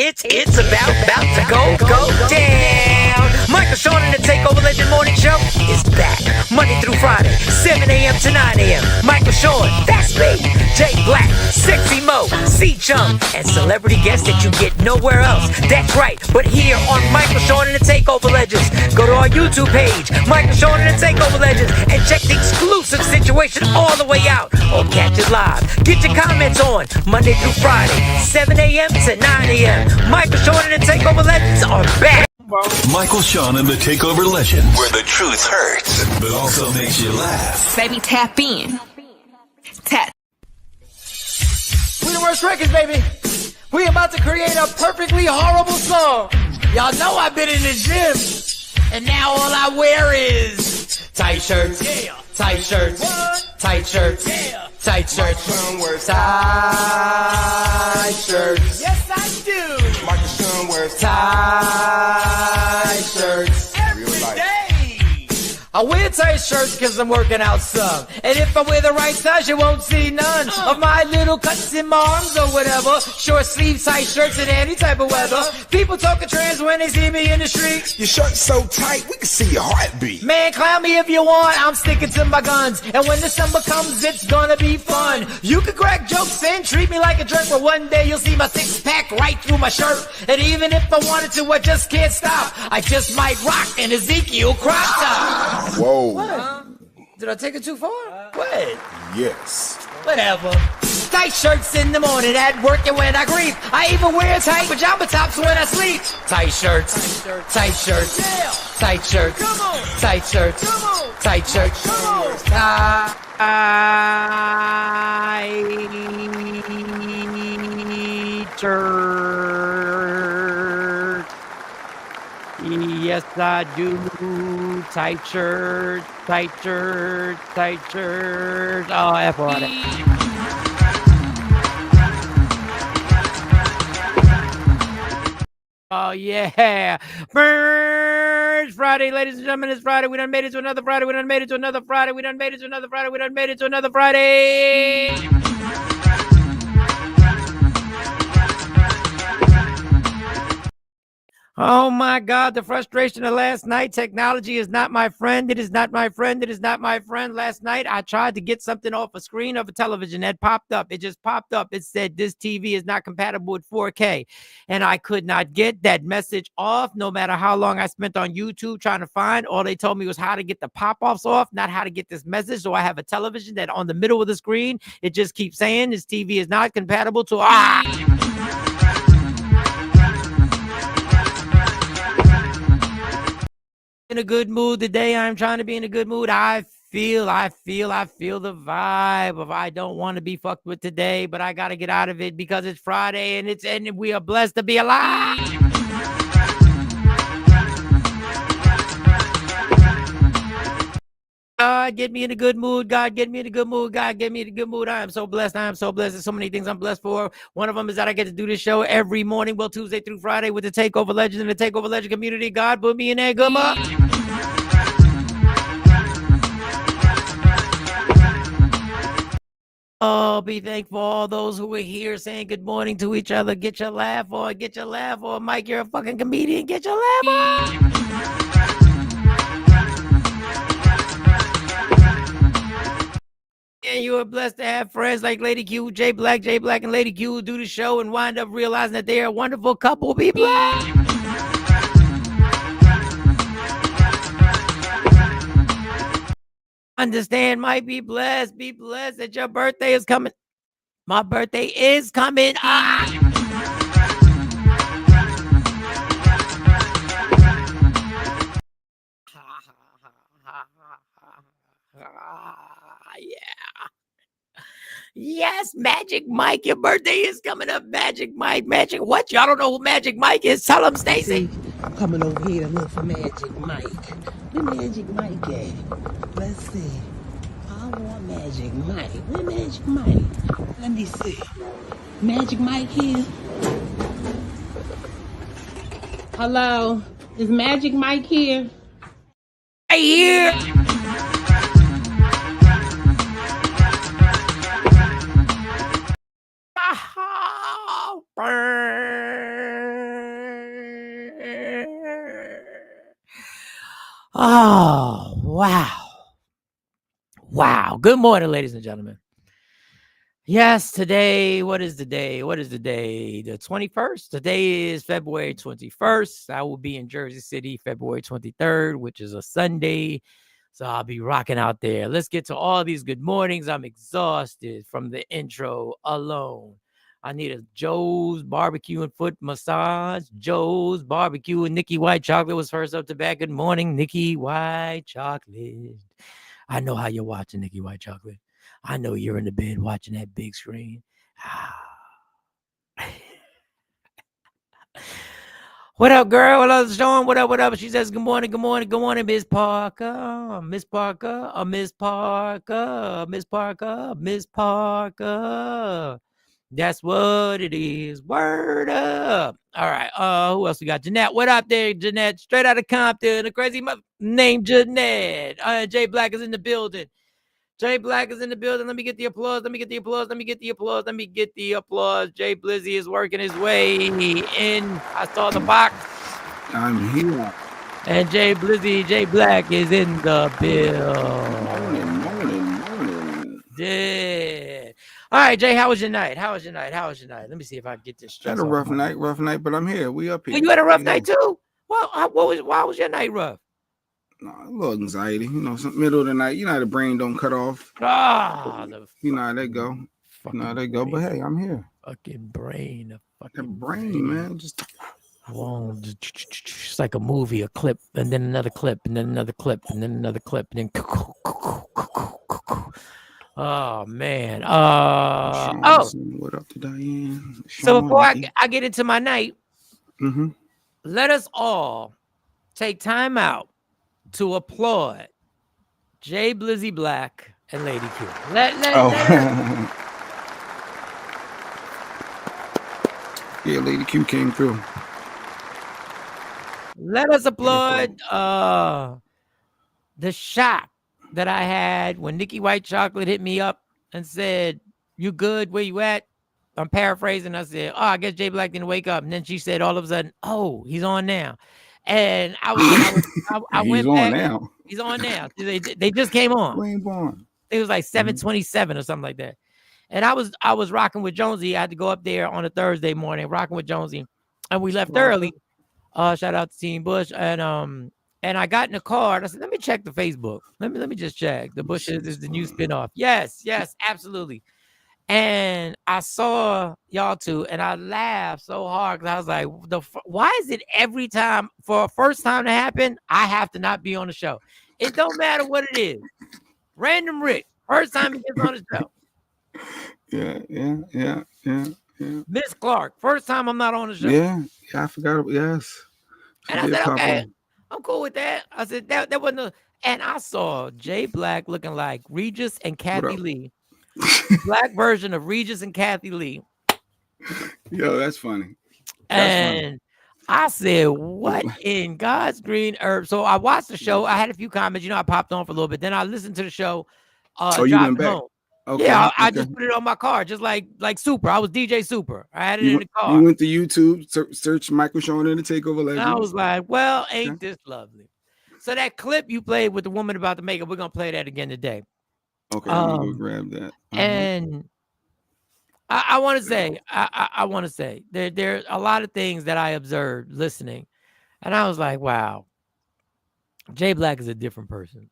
It's about to go down. Michael Sean and the Takeover Legend Morning Show is back Monday through Friday, 7 a.m. to 9 a.m. Michael Sean, that's me. Jay Black, Sexy Mo, C-Chum, and celebrity guests that you get nowhere else. That's right, but here on Michael Sean and the Takeover Legends. Go to our YouTube page, Michael Sean and the Takeover Legends, and check the exclusive situation all the way out. Or catch it live. Get your comments on Monday through Friday, 7 a.m. to 9 a.m. Michael Sean and the Takeover Legends are back. Michael Sean and the Takeover Legends, where the truth hurts, but also makes you laugh. Baby, tap in. Tap. We the worst records, baby. We about to create a perfectly horrible song. Y'all know I've been in the gym, and now all I wear is tight shirts, tight shirts, tight shirts, tight shirts, tight shirts. Yes, I do. Michael Sean wears tight shirts every day. I wear tight shirts cause I'm working out some. And if I wear the right size, you won't see none of my little cuts in my arms or whatever. Short sleeve tight shirts in any type of weather. People talking trans when they see me in the street. Your shirt's so tight, we can see your heartbeat. Man, clown me if you want, I'm sticking to my guns. And when December comes, it's gonna be fun. You can crack jokes and treat me like a jerk, but one day you'll see my six-pack right through my shirt. And even if I wanted to, I just can't stop. I just might rock an Ezekiel crop top. Whoa. What? Did I take it too far? What? Yes. Whatever. Tight shirts in the morning at work and when I grieve. I even wear tight pajama tops when I sleep. Tight shirts. Tight shirts. Tight shirts. Tight shirts. Tight shirts. Tight shirts. Yes, I do. Tight shirts, tight shirts, tight shirts. Oh, F on it. Oh, yeah. Burns Friday, ladies and gentlemen. It's Friday. We done made it to another Friday. We done made it to another Friday. We done made it to another Friday. We done made it to another Friday. Oh my God, the frustration of last night. Technology is not my friend. It is not my friend. It is not my friend. Last night, I tried to get something off a screen of a television that popped up. It just popped up. It said, this TV is not compatible with 4K. And I could not get that message off, no matter how long I spent on YouTube trying to find. All they told me was how to get the pop-offs off, not how to get this message. So I have a television that on the middle of the screen, it just keeps saying this TV is not compatible to... In a good mood today. I'm trying to be in a good mood. I feel the vibe of I don't want to be fucked with today, but I got to get out of it because it's Friday and we are blessed to be alive. God, get me in a good mood. God, get me in a good mood. God, get me in a good mood. I am so blessed. I am so blessed. There's so many things I'm blessed for. One of them is that I get to do this show every morning, well, Tuesday through Friday with the Takeover Legends and the Takeover Legend community. God, put me in that good mood. Oh, be thankful for all those who are here saying good morning to each other. Get your laugh on. Get your laugh on. Mike, you're a fucking comedian. Get your laugh on. And you are blessed to have friends like Lady Q, Jay Black, and Lady Q who do the show and wind up realizing that they are a wonderful couple. Be blessed. Understand, might be blessed. Be blessed that your birthday is coming. My birthday is coming. Yeah. Yes, Magic Mike, your birthday is coming up. Magic Mike, Magic. What? Y'all don't know who Magic Mike is? Tell him, Stacy. I'm coming over here to look for Magic Mike. Where Magic Mike at? Let's see. I want Magic Mike. Where Magic Mike? Let me see. Magic Mike here? Hello? Is Magic Mike here? Right here. Wow. Wow. Good morning, ladies and gentlemen. Yes, today, what is the day? What is the day? The 21st. Today is February 21st. I will be in Jersey City February 23rd, which is a Sunday. So I'll be rocking out there. Let's get to all these good mornings. I'm exhausted from the intro alone. I need a Joe's Barbecue and Foot Massage. Joe's Barbecue and Nikki White Chocolate was first up to bat. Good morning, Nikki White Chocolate. I know how you're watching, Nikki White Chocolate. I know you're in the bed watching that big screen. What up, girl? What up, Sean? What up? What up? She says, good morning, good morning, good morning, Miss Parker. Miss Parker, Miss Parker, Miss Parker, Miss Parker. That's what it is. Word up. All right. Who else we got? Jeanette. What up there, Jeanette? Straight out of Compton. A crazy mother named Jeanette. Jay Black is in the building. Jay Black is in the building. Let me get the applause. Let me get the applause. Let me get the applause. Let me get the applause. Jay Blizzy is working his way in. I saw the box. I'm here. And Jay Blizzy, Jay Black is in the building. Morning. Yeah. All right, Jay, how was your night? How was your night? How was your night? Let me see if I can get this stress. Had a rough night, but I'm here. We up here. Well, you had a rough night too? Well, why was your night rough? A little anxiety, some middle of the night. You know how the brain don't cut off. You know how that go. But hey, I'm here. Fucking brain. That brain, man. Just it's like a movie, a clip, and then another clip, and then another clip, and then another clip, and then oh man. What up to Diane? So before I get into my night, mm-hmm. Let us all take time out to applaud Jay Blizzy Black and Lady Q. Yeah, Lady Q came through. Let us applaud the shock that I had when Nikki White Chocolate hit me up and said, "You good? Where you at?" I'm paraphrasing. I said, "Oh, I guess Jay Black didn't wake up." And then she said, all of a sudden, "Oh, he's on now." And I went back. Now. He's on now. They just came on. It was like 7:27 or something like that. And I was rocking with Jonesy. I had to go up there on a Thursday morning, rocking with Jonesy, and we left early. Shout out to Team Bush. And I got in the car. And I said, "Let me check the Facebook. Let me just check. The Bush is the new spinoff." Yes, absolutely. And I saw y'all two, and I laughed so hard because I was like, why is it every time for a first time to happen, I have to not be on the show? It don't matter what it is. Random Rick, first time he gets on the show. Yeah. Miss Clark, first time I'm not on the show. Yeah, I forgot. Yes. And I said, okay, I'm cool with that. I said, that wasn't and I saw Jay Black looking like Regis and Kathy Lee. Black version of Regis and Kathy Lee. Yo, that's funny. Funny. I said, what in God's green herb? So I watched the show. I had a few comments. I popped on for a little bit. Then I listened to the show. You went back? Home. Okay. Yeah, I just put it on my car, just like Super. I was DJ Super. I had it in the car. You went to YouTube, search Michael Sean and the Takeover Legends. And I was like, well, ain't this lovely? So that clip you played with the woman about the makeup, we're going to play that again today. Okay, let me go grab that. And I want to say, I want to say there's a lot of things that I observed listening, and I was like, wow, Jay Black is a different person.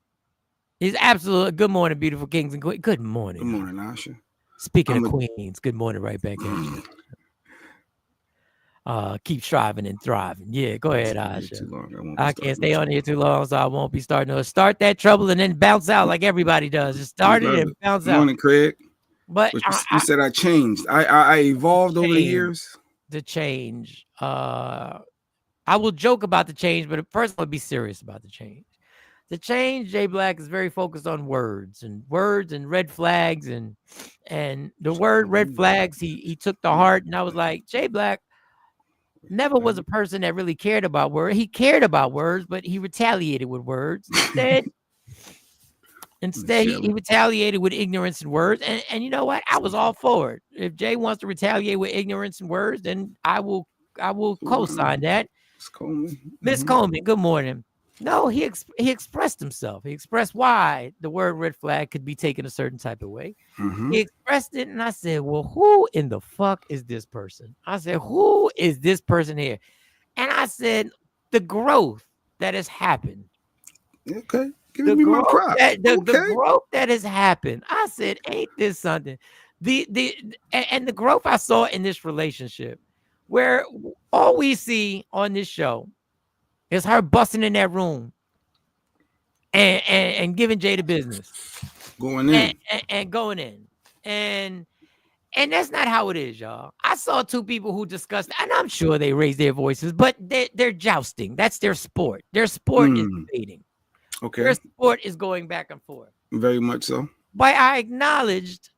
He's absolutely. Good morning, beautiful kings and queens. Good morning. Good morning, Asha. Speaking of queens, good morning right back at you. Keep striving and thriving. Yeah, go ahead, Asha. I can't stay on here too long, so I won't be starting to start that trouble and then bounce out like everybody does. Just start it and bounce out. Good morning, Craig. But you said I changed. I evolved over the years. The change. I will joke about the change, but first I'll be serious about the change. The change, Jay Black is very focused on words and red flags and the word red flags he took to heart. And I was like, Jay Black never was a person that really cared about words. He cared about words, but he retaliated with words. Instead, he retaliated with ignorance and words. And you know what? I was all for it. If Jay wants to retaliate with ignorance and words, then I will co-sign that. Miss Coleman. Miss Coleman, good morning. No, he expressed himself. He expressed why the word red flag could be taken a certain type of way. Mm-hmm. He expressed it, and I said, well, who in the fuck is this person? I said, who is this person here? And I said, the growth that has happened. Okay. Give me my props. The growth that has happened. I said, ain't this something? And the growth I saw in this relationship, where all we see on this show is her busting in that room and giving Jay the business. Going in. And going in. And that's not how it is, y'all. I saw two people who discussed, and I'm sure they raised their voices, but they're jousting. That's their sport. Their sport is debating. Okay. Their sport is going back and forth. Very much so. But I acknowledged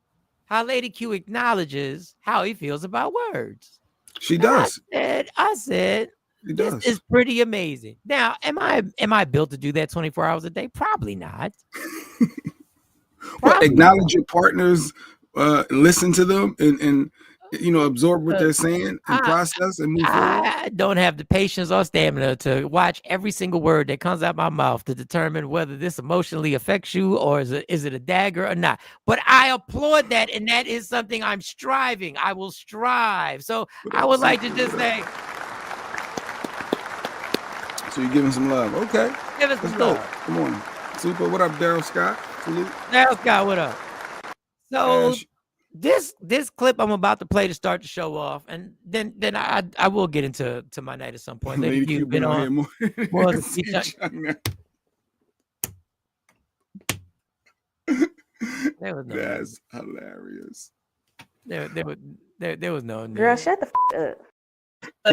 how Lady Q acknowledges how he feels about words. She does. I said, this is pretty amazing. Now, am I built to do that 24 hours a day? Probably not. Well, acknowledge your partners, listen to them, and absorb what they're saying and process and move forward. I don't have the patience or stamina to watch every single word that comes out my mouth to determine whether this emotionally affects you or is it a dagger or not. But I applaud that, and that is something I'm striving. I will strive. So I would like to just say, so you're giving some love. Okay. Give us some love. Good morning. Super. What up, Daryl Scott? Salute. Daryl Scott, what up? So this clip I'm about to play to start the show off, and then I will get into my night at some point. Maybe you've been on more That's hilarious. There was no need. Girl, shut the up.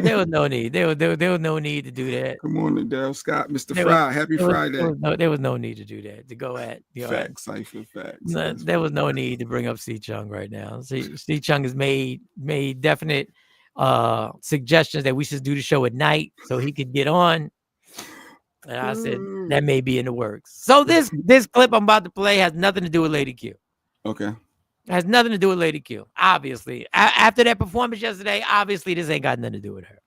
There was no need. There was no need to do that. Good morning, Daryl Scott, Mr. Fry. Happy Friday. There was no need to do that. To go at facts, cipher facts. No, there was no need to bring up C Chung right now. C Chung has made definite suggestions that we should do the show at night so he could get on. And I said that may be in the works. So this clip I'm about to play has nothing to do with Lady Q. Okay. It has nothing to do with Lady Q. Obviously, after that performance yesterday, obviously this ain't got nothing to do with her.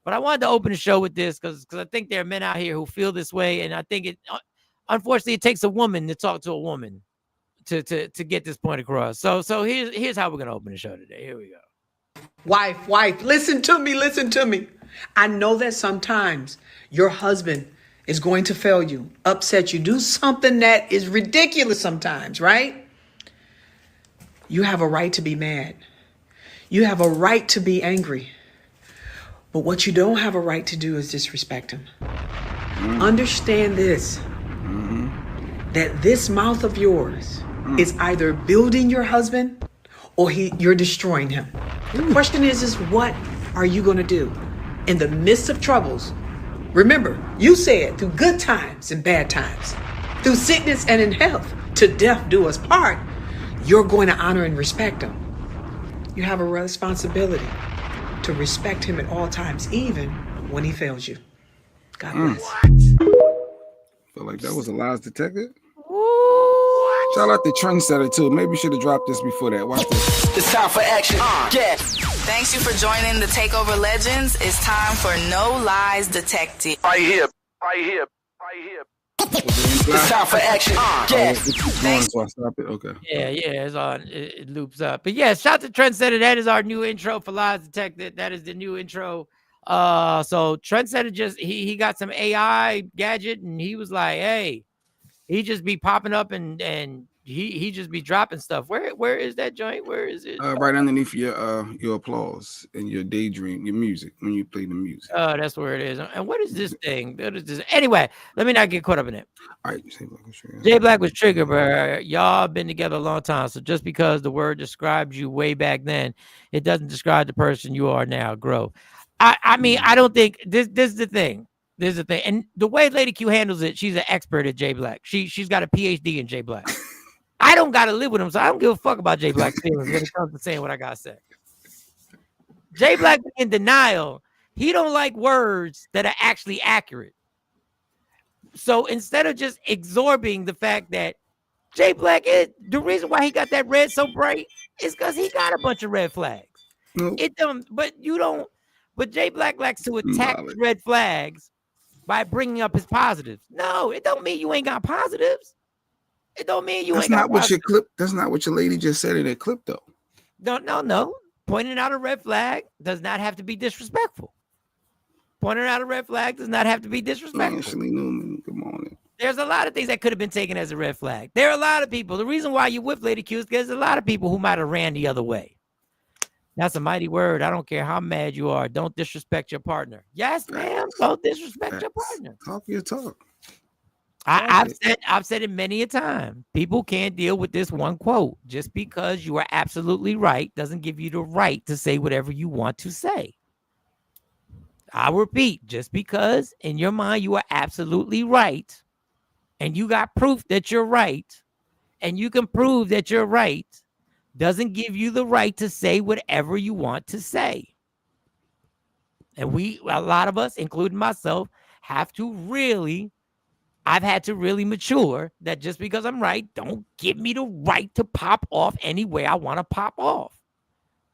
But I wanted to open the show with this because I think there are men out here who feel this way, and I think unfortunately it takes a woman to talk to a woman to get this point across. So here's how we're gonna open the show today. Here we go. Wife, listen to me. I know that sometimes your husband is going to fail you, upset you, do something that is ridiculous sometimes, right? You have a right to be mad. You have a right to be angry. But what you don't have a right to do is disrespect him. Understand this, that this mouth of yours is either building your husband or you're destroying him. The question is what are you going to do in the midst of troubles? Remember, you said through good times and bad times, through sickness and in health, to death do us part. You're going to honor and respect him. You have a responsibility to respect him at all times, even when he fails you. God bless. Feel like that was a lies detected. Shout out to Trendsetter too. Maybe we should have dropped this before that. Watch this. It's time for action. Yeah. Thanks you for joining the Takeover Legends. It's time for No Lies Detected. Right here. It's time for action. Yeah. So I stop it. Okay. Yeah, it's on. It loops up. But yeah, shout to Trendsetter. That is our new intro for Lies Detected. That is the new intro. So Trendsetter just he got some AI gadget, and he was like, hey, he just be popping up and he just be dropping stuff. Where is that joint? Where is it? Right underneath your applause and your daydream, your music when you play the music. Oh, that's where it is. And what is this thing? What is this? Anyway, let me not get caught up in it. All right, Jay Black was triggered, bro. Y'all been together a long time, so just because the word described you way back then, it doesn't describe the person you are now. Grow. I mean, I don't think this is the thing. This is the thing, and the way Lady Q handles it, she's an expert at Jay Black. She's got a PhD in Jay Black. I don't gotta live with him, so I don't give a fuck about Jay Black's feelings when it comes to saying what I gotta say. Jay Black in denial. He don't like words that are actually accurate. So instead of just absorbing the fact that Jay Black is the reason why he got that red so bright is because he got a bunch of red flags. But Jay Black likes to attack red flags by bringing up his positives. No, it don't mean you ain't got positives. It don't mean you ain't got positives. That's not what your lady just said in that clip, though. No. Pointing out a red flag does not have to be disrespectful. Pointing out a red flag does not have to be disrespectful. Ashley Newman, good morning. There's a lot of things that could have been taken as a red flag. There are a lot of people. The reason why you with Lady Q is because there's a lot of people who might have ran the other way. That's a mighty word. I don't care how mad you are. Don't disrespect your partner. Yes, ma'am. Don't disrespect your partner. Talk your talk. I've said it many a time. People can't deal with this one quote. Just because you are absolutely right doesn't give you the right to say whatever you want to say. I'll repeat, just because in your mind you are absolutely right and you got proof that you're right and you can prove that you're right doesn't give you the right to say whatever you want to say. And a lot of us, including myself, I've had to really mature that just because I'm right, don't give me the right to pop off any way I want to pop off.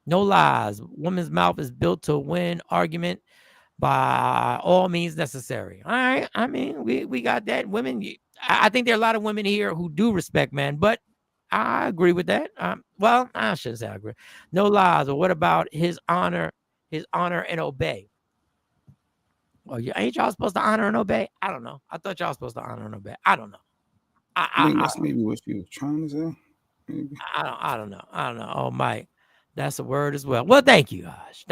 No lies. Woman's mouth is built to win argument by all means necessary. All right. I mean, we got that. Women, I think there are a lot of women here who do respect men, but I agree with that. Well, I shouldn't say I agree. No lies. Or what about his honor and obey? Well, ain't y'all supposed to honor and obey? I don't know. I thought y'all were supposed to honor and obey. I don't know. I think that's maybe what you were trying to say. Maybe. I don't know. Oh, Mike, that's a word as well. Well, thank you, Ash.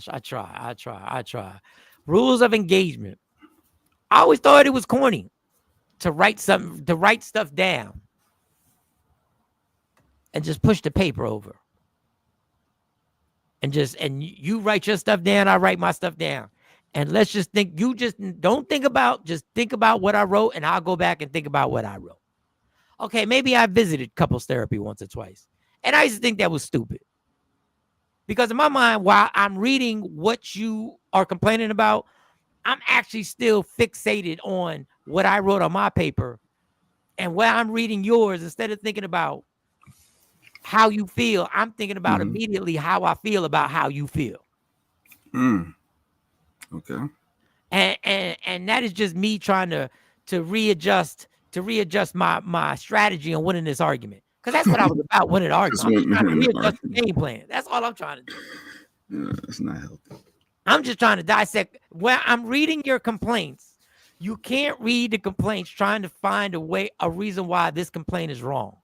I try. Rules of engagement. I always thought it was corny to write stuff down and just push the paper over. And you write your stuff down, I write my stuff down. And let's just think, just think about what I wrote, and I'll go back and think about what I wrote. Okay, maybe I visited couples therapy once or twice. And I used to think that was stupid. Because in my mind, while I'm reading what you are complaining about, I'm actually still fixated on what I wrote on my paper. And while I'm reading yours, instead of thinking about how you feel, I'm thinking about immediately how I feel about how you feel. Okay. And that is just me trying to readjust my strategy on winning this argument. Because that's what I was about, winning the argument. I'm trying to readjust the game plan. That's all I'm trying to do. Yeah, that's not healthy. I'm just trying to dissect. When I'm reading your complaints, you can't read the complaints trying to find a reason why this complaint is wrong.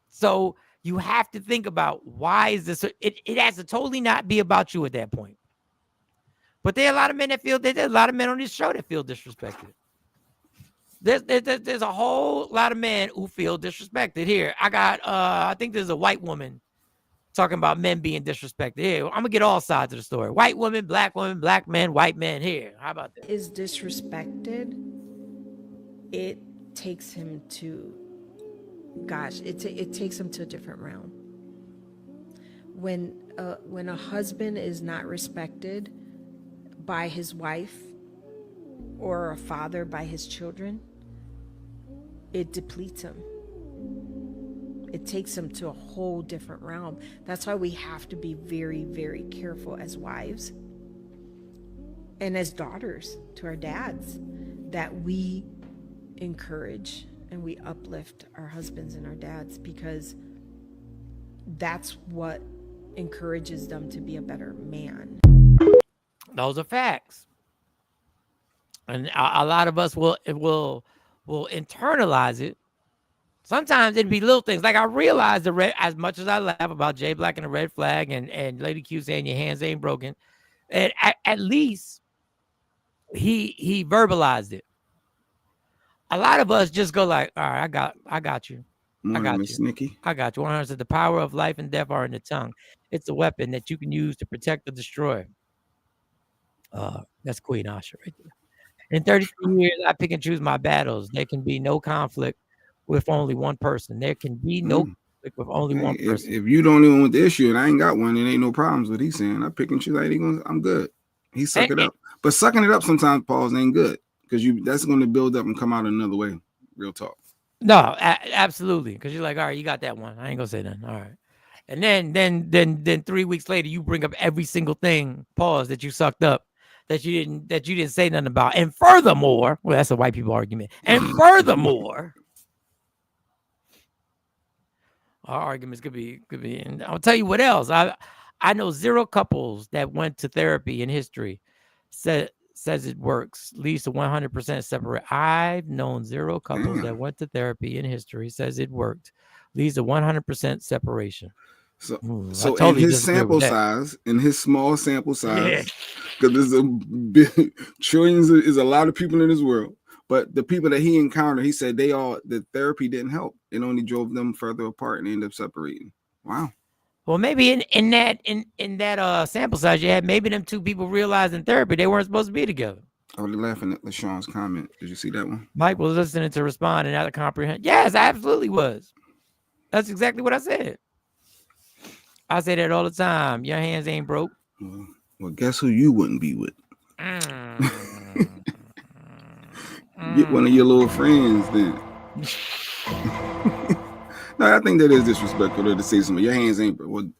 So you have to think about, why is this? It has to totally not be about you at that point. But there are a lot of men there's a lot of men on this show that feel disrespected. There's a whole lot of men who feel disrespected. Here, I think there's a white woman talking about men being disrespected. Here, I'm gonna get all sides of the story. White woman, black men, white men. Here, how about that? Is disrespected, it takes him to, it takes him to a different realm. When a husband is not respected by his wife, or a father by his children, it depletes him. It takes him to a whole different realm. That's why we have to be very, very careful as wives and as daughters to our dads, that we encourage and we uplift our husbands and our dads, because that's what encourages them to be a better man. Those are facts. And a lot of us will internalize it. Sometimes it'd be little things. Like, I realized as much as I laugh about Jay Black and the red flag and Lady Q saying your hands ain't broken, and at least he verbalized it. A lot of us just go like, all right, I got you. I got you. Nikki. I got you. 100 said the power of life and death are in the tongue. It's a weapon that you can use to protect or destroy. That's Queen Asha right there. In 33 years, I pick and choose my battles. There can be no conflict with only one person. There can be no conflict with only one person. If you don't even want the issue and I ain't got one, it ain't no problems with he's saying. I pick and choose. I'm good. He suck it up. But sucking it up sometimes, Paul's, ain't good, because that's going to build up and come out another way. Real talk. No, absolutely. Because you're like, all right, you got that one. I ain't gonna say nothing. All right. And then 3 weeks later, you bring up every single thing, pause, that you sucked up. that you didn't say nothing about. And furthermore, well, that's a white people argument. And furthermore, our arguments could be, and I'll tell you what else. I know 0 couples that went to therapy in history says it works, leads to 100% separate. I've known 0 couples that went to therapy in history, says it worked, leads to 100% separation. So, totally in his sample size, in his small sample size, because there's a big, trillions is a lot of people in this world, but the people that he encountered, he said the therapy didn't help. It only drove them further apart and ended up separating. Wow. Well, maybe in that sample size you had, maybe them 2 people realized in therapy they weren't supposed to be together. I was laughing at LaShawn's comment. Did you see that one? Mike was listening to respond and not to comprehend. Yes, I absolutely was. That's exactly what I said. I say that all the time. Your hands ain't broke. Well, guess who you wouldn't be with? Get one of your little friends then. No, I think that is disrespectful to say something. Your hands ain't broke. Well,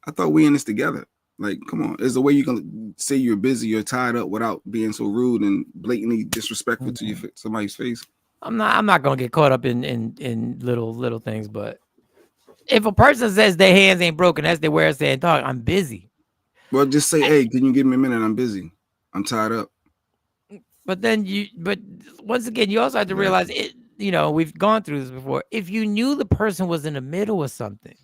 I thought we in this together. Like, come on. There's a way you can say you're busy, you're tied up without being so rude and blatantly disrespectful to somebody's face. I'm not gonna get caught up in little things, but if a person says their hands ain't broken, that's their way of saying, dog, I'm busy. Well, just say, hey, can you give me a minute? I'm busy. I'm tied up. But once again, you also have to realize it. We've gone through this before. If you knew the person was in the middle of something,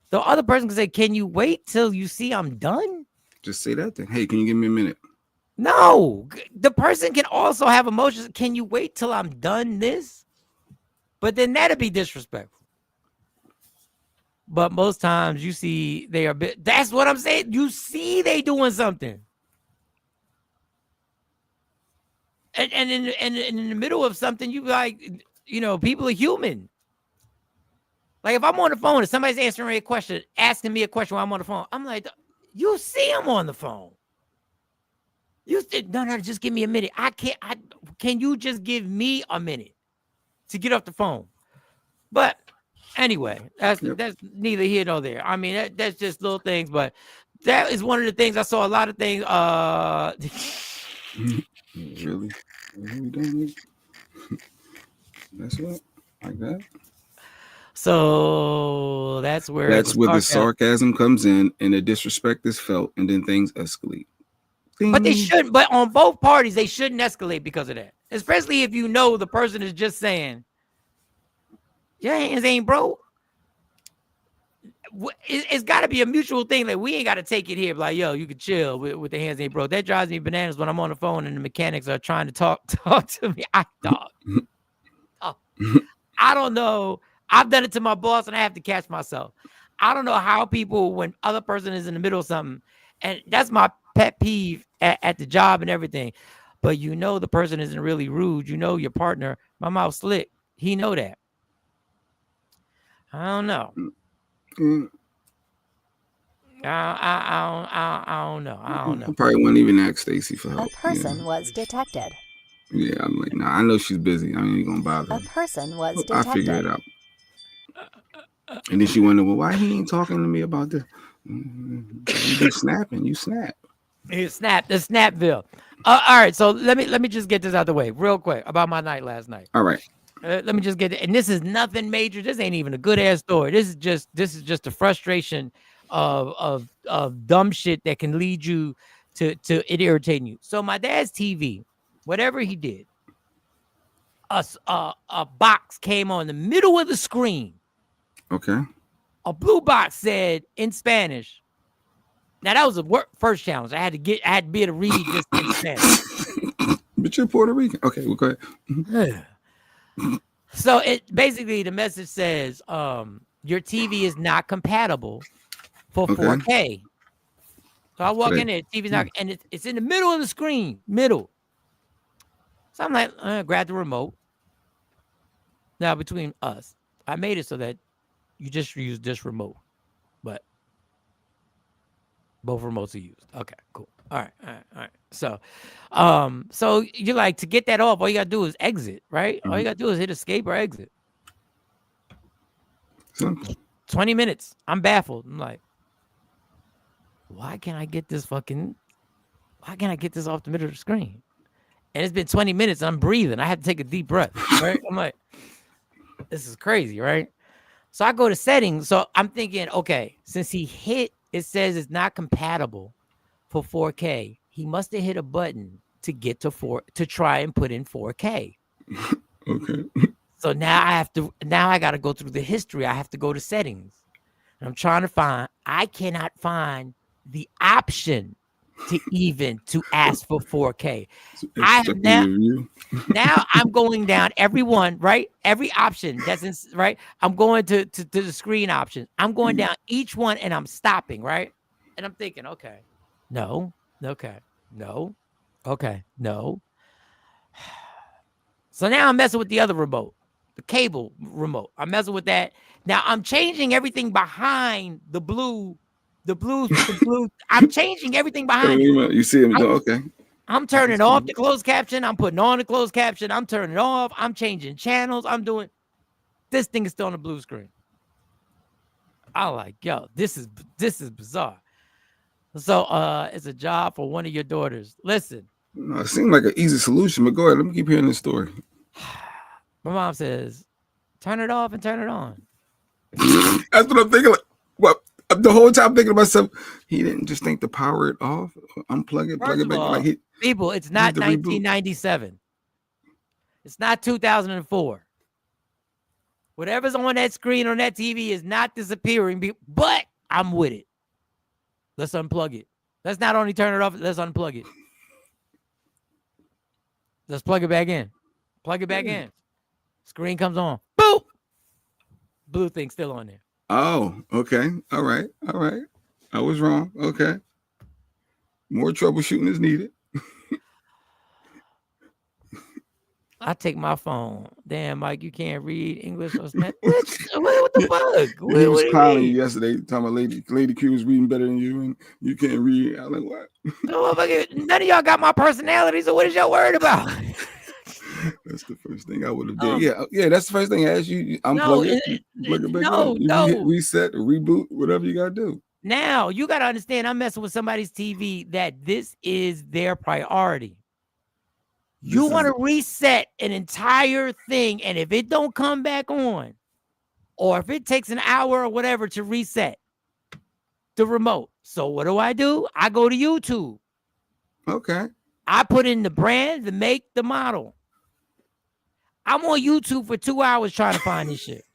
the other person can say, can you wait till you see I'm done? Just say that then. Hey, can you give me a minute? No, the person can also have emotions. Can you wait till I'm done this? But then that'd be disrespectful. But most times you see they are that's what I'm saying. You see they doing something. And in the middle of something, you like, people are human. Like if I'm on the phone and somebody's answering me a question, asking me a question while I'm on the phone, I'm like, you see I'm on the phone. You said, no, just give me a minute. Can you just give me a minute to get off the phone? But anyway, that's neither here nor there. I mean, that's just little things, but that is one of the things I saw a lot of things. Really? That's what? Like that? So that's where the sarcasm comes in and the disrespect is felt and then things escalate. But they shouldn't. But on both parties, they shouldn't escalate because of that. Especially if you know the person is just saying, your hands ain't broke. It's got to be a mutual thing. Like, we ain't got to take it here. Like, yo, you can chill with the hands ain't broke. That drives me bananas when I'm on the phone and the mechanics are trying to talk to me. I don't know. I've done it to my boss and I have to catch myself. I don't know how people, when other person is in the middle of something, and that's my pet peeve at the job and everything. But the person isn't really rude. Your partner, my mouth slick. He know that. I don't know. I don't know. I probably wouldn't even ask Stacy for help. A person was detected. Yeah, I'm like, nah, I know she's busy. I ain't gonna bother. A person was detected. I figure it out. And then she wondered, well, why he ain't talking to me about this? You be snapping. You snap. You snap. The Snapville. All right. So let me just get this out the way real quick about my night last night. All right. Let me just get it. And this is nothing major. This ain't even a good ass story. This is just the frustration of dumb shit that can lead you to it irritating you. So my dad's TV, whatever he did, a box came on the middle of the screen. Okay. A blue box said in Spanish. Now that was the first challenge. I had to be able to read this in Spanish. But you're Puerto Rican. Okay, well, go ahead. So it basically, the message says, your TV is not compatible for 4K. So I walk in there, TV's not, and it's in the middle of the screen, middle. So I'm like, grab the remote. Now between us, I made it so that you just use this remote, but both remotes are used. Okay, cool. All right. So you're like, to get that off, all you gotta do is exit, right? Mm-hmm. All you gotta do is hit escape or exit. 20 minutes. I'm baffled. I'm like, why can't I get this fucking why can't I get this off the middle of the screen? And it's been 20 minutes. And I'm breathing. I have to take a deep breath. Right? I'm like, this is crazy, right? So I go to settings. So I'm thinking, okay, since he hit, it says it's not compatible for 4K. He must have hit a button to get to try and put in 4K. Okay. So now I got to go through the history. I have to go to settings. And I'm trying to I cannot find the option to ask for 4K. I have now I'm going down every one, right? Every option that's in, right? I'm going to the screen options. I'm going down each one and I'm stopping, right? And I'm thinking, okay, no, okay, no, okay, no. So now I'm messing with the other remote, the cable remote. I'm messing with that. Now I'm changing everything behind the blue. I'm changing everything behind it. You see him? Okay. I'm turning off the closed caption. I'm putting on the closed caption. I'm turning it off. I'm changing channels. I'm doing this thing is still on the blue screen. I'm like, yo, this is bizarre. So it's a job for one of your daughters. Listen. No, it seemed like an easy solution, but go ahead. Let me keep hearing this story. My mom says, turn it off and turn it on. That's what I'm thinking. Like, what? The whole time thinking to myself, he didn't just think to power it off, unplug it, plug it back. All, people, it's not 1997. It's not 2004. Whatever's on that screen on that TV is not disappearing, but I'm with it. Let's unplug it. Let's not only turn it off, let's unplug it. Let's plug it back in. Plug it back in. Screen comes on. Boop. Blue thing still on there. Oh, okay. All right. I was wrong. Okay. More troubleshooting is needed. I take my phone. Damn, Mike, you can't read English or Spanish. What the fuck? He was clowning you yesterday, talking about Lady Q was reading better than you, and you can't read. I was like, what? None of y'all got my personality, so what is y'all worried about? That's the first thing I would have did. Yeah, that's the first thing I asked you. Unplug it, plug it back in. You hit reset or reboot, whatever you gotta do. Now you gotta understand, I'm messing with somebody's TV that this is their priority. You want to reset an entire thing, and if it don't come back on, or if it takes an hour or whatever to reset the remote. So what do? I go to YouTube. Okay. I put in the brand, the make, the model. I'm on YouTube for 2 hours trying to find this shit.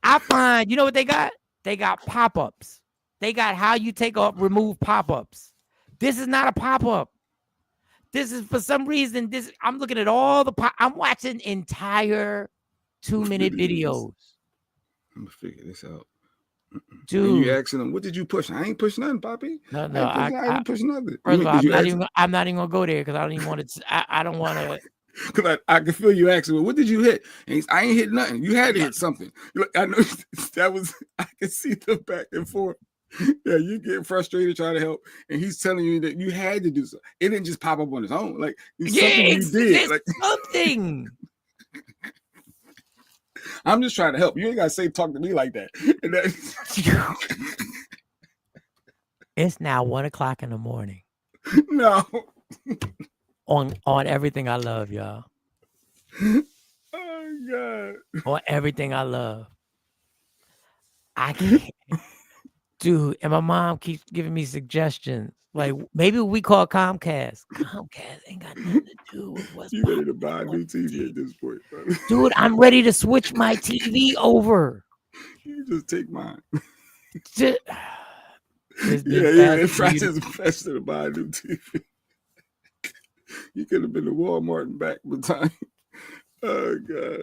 I find, you know what they got? They got pop-ups. They got how you remove pop-ups. This is not a pop-up. This is, for some reason, I'm looking at all I'm watching entire 2-minute videos. I'm gonna figure this out. Dude. And you asking them, what did you push? I ain't push nothing, Poppy. No, I ain't push nothing. First of all, I'm not even gonna go there because I don't even want to. I don't want to. Because I can feel you asking, well, what did you hit? And I ain't hit nothing. You had to hit something. I know that was, I can see the back and forth. Yeah, you get frustrated trying to help, and he's telling you that you had to do something. It didn't just pop up on its own. Like, something you did. Like something. I'm just trying to help. You ain't got to talk to me like that. It's now 1:00 in the morning. No. On everything I love, y'all. Oh, God. On everything I love. I can't. Dude, and my mom keeps giving me suggestions. Like, maybe we call Comcast. Comcast ain't got nothing to do with what's you ready to buy a new TV at this point, brother. Dude, I'm ready to switch my TV over. You just take mine. It's faster to buy a new TV. You could have been to Walmart and back by the time. Oh, God.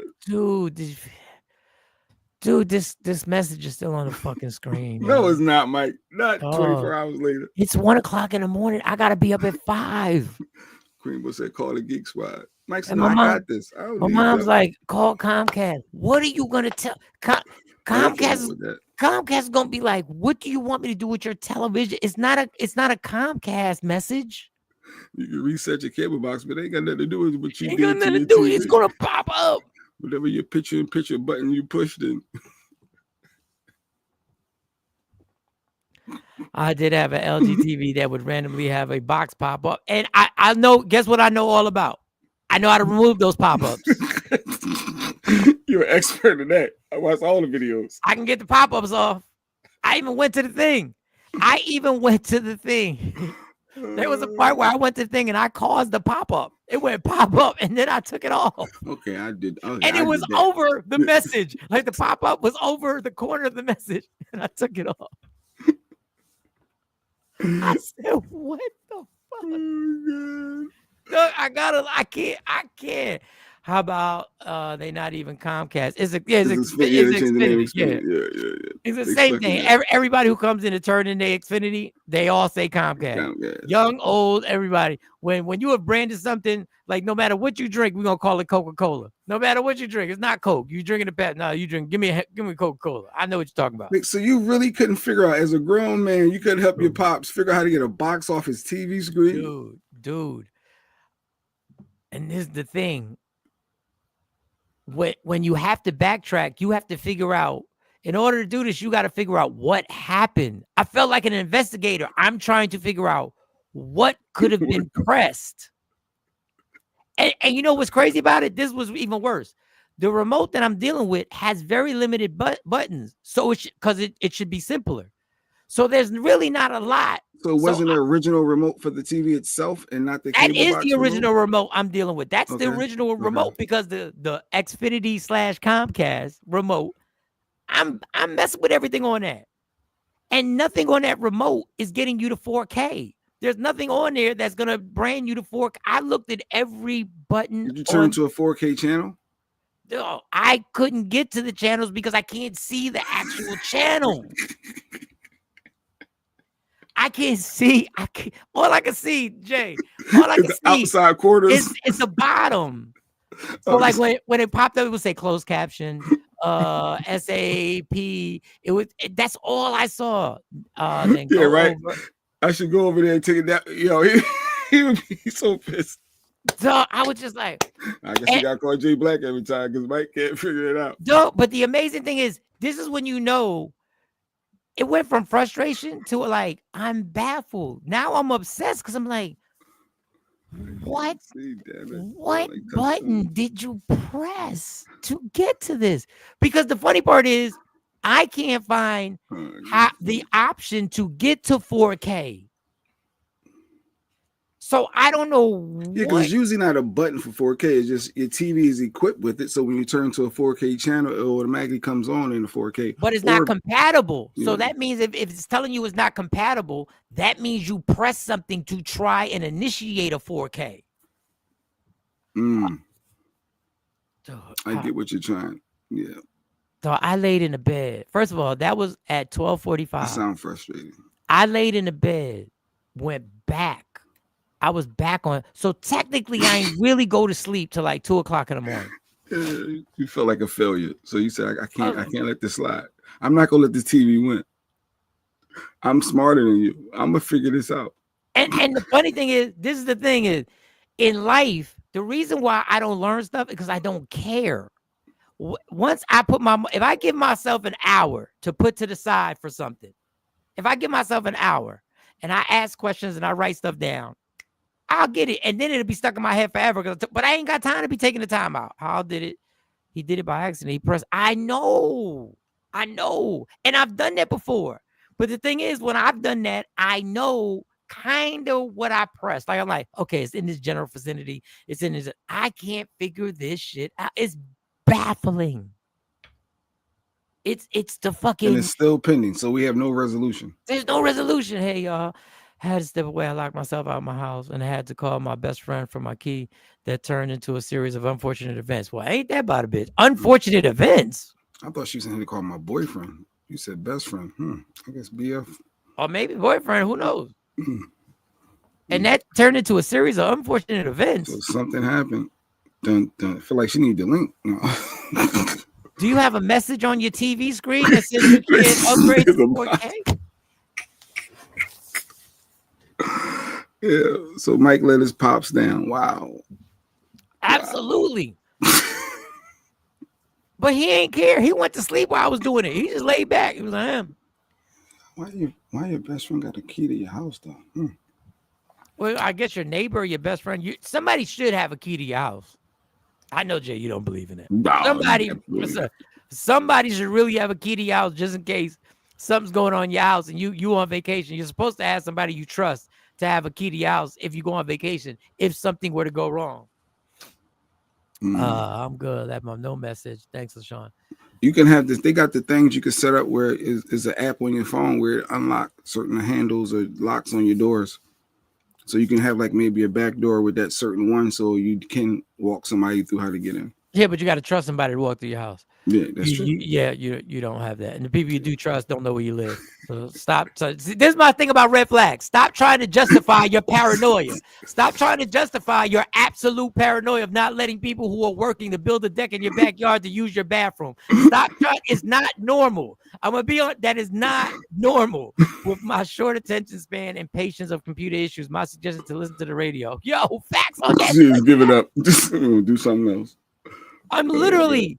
Dude, this message is still on the fucking screen. No, it's not, Mike. Not 24 hours later. It's 1:00 in the morning. I gotta be up at 5. Creambo said, "Call the Geek Squad." Mike said, "I got this." My mom's like, "Call Comcast." What are you gonna tell Comcast? Comcast is gonna be like, "What do you want me to do with your television?" It's not a Comcast message. You can reset your cable box, but it ain't got nothing to do with what you did. Ain't got nothing to do. It's gonna pop up. Whatever your picture button you pushed in. I did have an LG TV that would randomly have a box pop up, and I know. Guess what? I know all about. I know how to remove those pop ups. You're an expert in that. I watched all the videos. I can get the pop ups off. I even went to the thing. There was a part where I went to the thing and I caused the pop up. It went pop up, and then I took it off. Okay, I did. Okay, And it was over the message. Like the pop up was over the corner of the message, and I took it off. I said, "What the fuck?" Oh, Look, I can't. How about they not even Comcast? It's Xfinity. Yeah. It's the same thing. Everybody who comes in to turn in their Xfinity, they all say Comcast. Young, old, everybody. When you have branded something, like no matter what you drink, we're gonna call it Coca-Cola. No matter what you drink, it's not Coke. You drinking a pet? No, you drink. Give me Coca-Cola. I know what you're talking about. So you really couldn't figure out, as a grown man, you couldn't help your pops figure out how to get a box off his TV screen? Dude. And this is the thing. When you have to backtrack, you have to figure out, in order to do this, you got to figure out what happened. I felt like an investigator. I'm trying to figure out what could have been pressed. And you know what's crazy about it? This was even worse. The remote that I'm dealing with has very limited buttons. So it should be simpler. So there's really not a lot. So it wasn't the original remote for the TV itself, and not the cable box? That is the original remote I'm dealing with. That's the original remote, because the Xfinity / Comcast remote, I'm messing with everything on that. And nothing on that remote is getting you to 4K. There's nothing on there that's going to brand you to 4K. I looked at every button. Did you turn to a 4K channel? No, I couldn't get to the channels because I can't see the actual channel. I can't see. All I can see, Jay. All I can see outside quarters. It's the bottom. So like when it popped up, it would say closed caption, SAP. That's all I saw. Then yeah, right. Over. I should go over there and take it down. Yo, he would be so pissed. So I was just like, I guess you gotta call Jay Black every time because Mike can't figure it out. No, but the amazing thing is, this is when you know. It went from frustration to like, I'm baffled. Now I'm obsessed because I'm like, what button did you press to get to this? Because the funny part is, I can't find the option to get to 4K. So I don't know. Yeah, because it's usually not a button for 4K. It's just your TV is equipped with it. So when you turn to a 4K channel, it automatically comes on in the 4K. But it's not compatible. So that means if it's telling you it's not compatible, that means you press something to try and initiate a 4K. I get what you're trying. Yeah. So I laid in the bed. First of all, that was at 12:45. That sounds frustrating. I laid in the bed, went back. I was back on. So technically, I ain't really go to sleep till like 2:00 in the morning. You felt like a failure. So you said, I can't let this slide. I'm not gonna let this TV win. I'm smarter than you. I'm gonna figure this out. And the funny thing is, this is the thing is, in life, the reason why I don't learn stuff is because I don't care. Once I if I give myself an hour to put to the side for something, if I give myself an hour and I ask questions and I write stuff down, I'll get it, and then it'll be stuck in my head forever. But I ain't got time to be taking the time out. How did it? He did it by accident. He pressed. I know, and I've done that before. But the thing is, when I've done that, I know kind of what I pressed. Like I'm like, okay, it's in this general vicinity. It's in this. I can't figure this shit out. It's baffling. It's the fucking. And it's still pending, so we have no resolution. There's no resolution. Hey, y'all. Had to step away. I locked myself out of my house, and I had to call my best friend for my key. That turned into a series of unfortunate events. Well, ain't that about a bitch? Unfortunate events. I thought she was going to call my boyfriend. You said best friend. I guess BF. Or maybe boyfriend. Who knows? And that turned into a series of unfortunate events. So something happened. Dun. I feel like she needed the link. No. Do you have a message on your TV screen that says you can't upgrade to 4K? Yeah, so Mike let his pops down. Wow. Absolutely. But he ain't care. He went to sleep while I was doing it. He just laid back. He was like, Why your best friend got a key to your house though? Well, I guess your neighbor or your best friend, somebody should have a key to your house. I know, Jay, you don't believe in it. No, Somebody should really have a key to your house just in case something's going on in your house and you on vacation. You're supposed to ask somebody you trust to have a key to your house if you go on vacation, if something were to go wrong. I'm good. That's my no message. Thanks, LaShawn. You can have this. They got the things you can set up where is an app on your phone where it unlocks certain handles or locks on your doors. So you can have like maybe a back door with that certain one, so you can walk somebody through how to get in. Yeah, but you got to trust somebody to walk through your house. Yeah, that's true. You don't have that, and the people you do trust don't know where you live. So stop. So, see, this is my thing about red flags. Stop trying to justify your paranoia. Stop trying to justify your absolute paranoia of not letting people who are working to build a deck in your backyard to use your bathroom. Stop trying. It's not normal. I'm gonna be on. That is not normal. With my short attention span and patience of computer issues, my suggestion to listen to the radio. Yo, facts on that. Just give it up. Just do something else. I'm literally,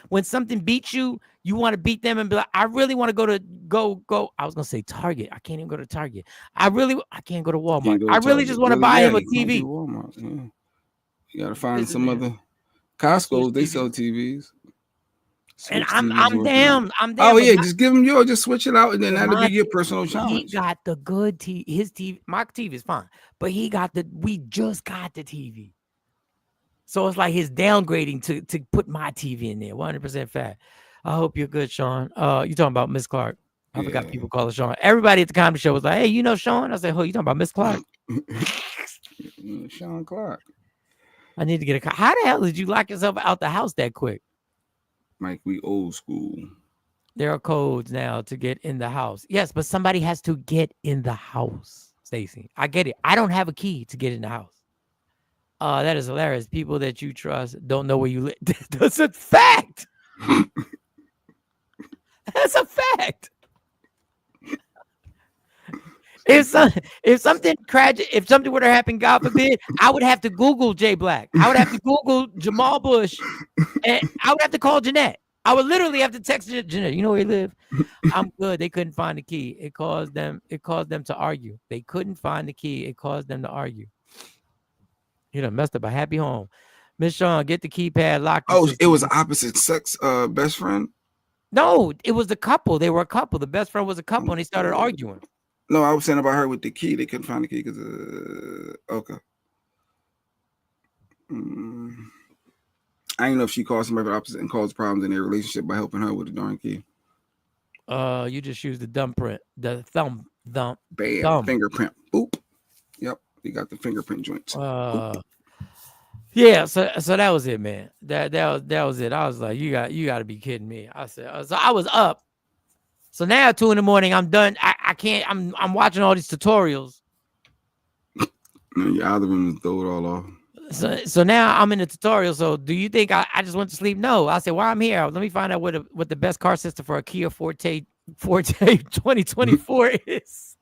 when something beats you, you want to beat them and be like, I really want to go. I was going to say Target. I can't even go to Target. I can't go to Walmart. I really just want to buy him a TV. Walmart, yeah. You got to find some other Costco. They sell TVs. And I'm down. Oh yeah, just give him yours. Just switch it out, and then that'll be your personal challenge. He got the good TV. His TV, my TV is fine, but we just got the TV. So it's like his downgrading to put my TV in there. 100% fat. I hope you're good, Sean. You talking about Miss Clark? I forgot people call her Sean. Everybody at the comedy show was like, "Hey, you know Sean?" I said, "Oh, you talking about Miss Clark?" Sean Clark. I need to get a. How the hell did you lock yourself out the house that quick? Mike, we old school. There are codes now to get in the house. Yes, but somebody has to get in the house. Stacey, I get it. I don't have a key to get in the house. That is hilarious. People that you trust don't know where you live. That's a fact. That's a fact. If something tragic, if something were to happen, God forbid, I would have to Google Jay Black. I would have to Google Jamal Bush, and I would have to call Jeanette. I would literally have to text Jeanette. You know where he live? I'm good. They couldn't find the key. It caused them to argue. They couldn't find the key. It caused them to argue. You done messed up a happy home. Miss Sean, get the keypad locked. Oh, it was opposite sex best friend? No, it was the couple. They were a couple. The best friend was a couple, and they started arguing. No, I was saying about her with the key. They couldn't find the key because okay. I don't know if she called somebody opposite and caused problems in their relationship by helping her with the darn key. You just used the thumbprint, the thumb. Fingerprint. Boop. Yep. You got the fingerprint joints. Yeah, so that was it, man. That was it. I was like, you got to be kidding me. I said, so I was up. So now at 2 a.m, I'm done. I can't. I'm watching all these tutorials. Your algorithm throw it all off. So now I'm in the tutorial. So do you think I just went to sleep? No. I said, while I'm here, let me find out what the best car system for a Kia Forte 2024 is.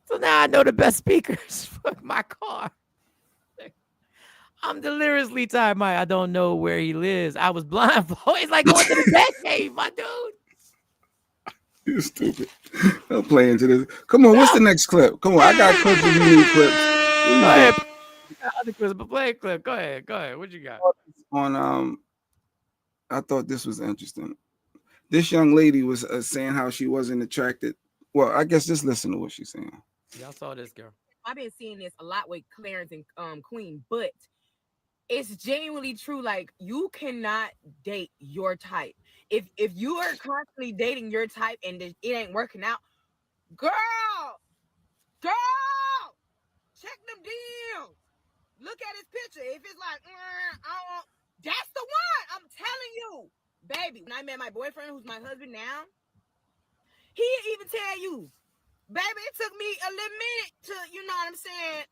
So now I know the best speakers for my car. I'm deliriously tired, Mike. I don't know where he lives. I was blindfolded. It's like going to the best game, my dude. You're stupid. Don't play into this. Come on, what's the next clip? Come on, I got clips if you need clips. Go ahead. Other clips, but play a clip. Go ahead. What you got? On I thought this was interesting. This young lady was saying how she wasn't attracted. Well, I guess just listen to what she's saying. Y'all saw this girl. I've been seeing this a lot with Clarence and Queen, but it's genuinely true. Like, you cannot date your type. If you are constantly dating your type and it ain't working out, girl, check them deals. Look at his picture. If it's like, that's the one. I'm telling you, baby. When I met my boyfriend, who's my husband now, he even tell you, baby, it took me a little minute to, you know what I'm saying?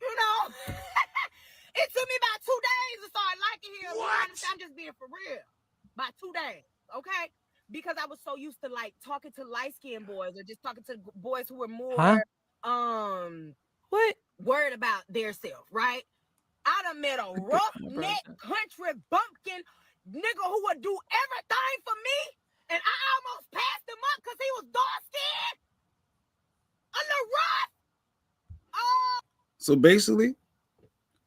You know, it took me about 2 days to start liking him. What? I'm just being for real. About 2 days, okay? Because I was so used to like talking to light-skinned boys or just talking to boys who were more worried about their self, right? I done met a roughneck country bumpkin nigga who would do everything for me. And I almost passed him up because he was dark skinned. A little rough. Oh. So basically,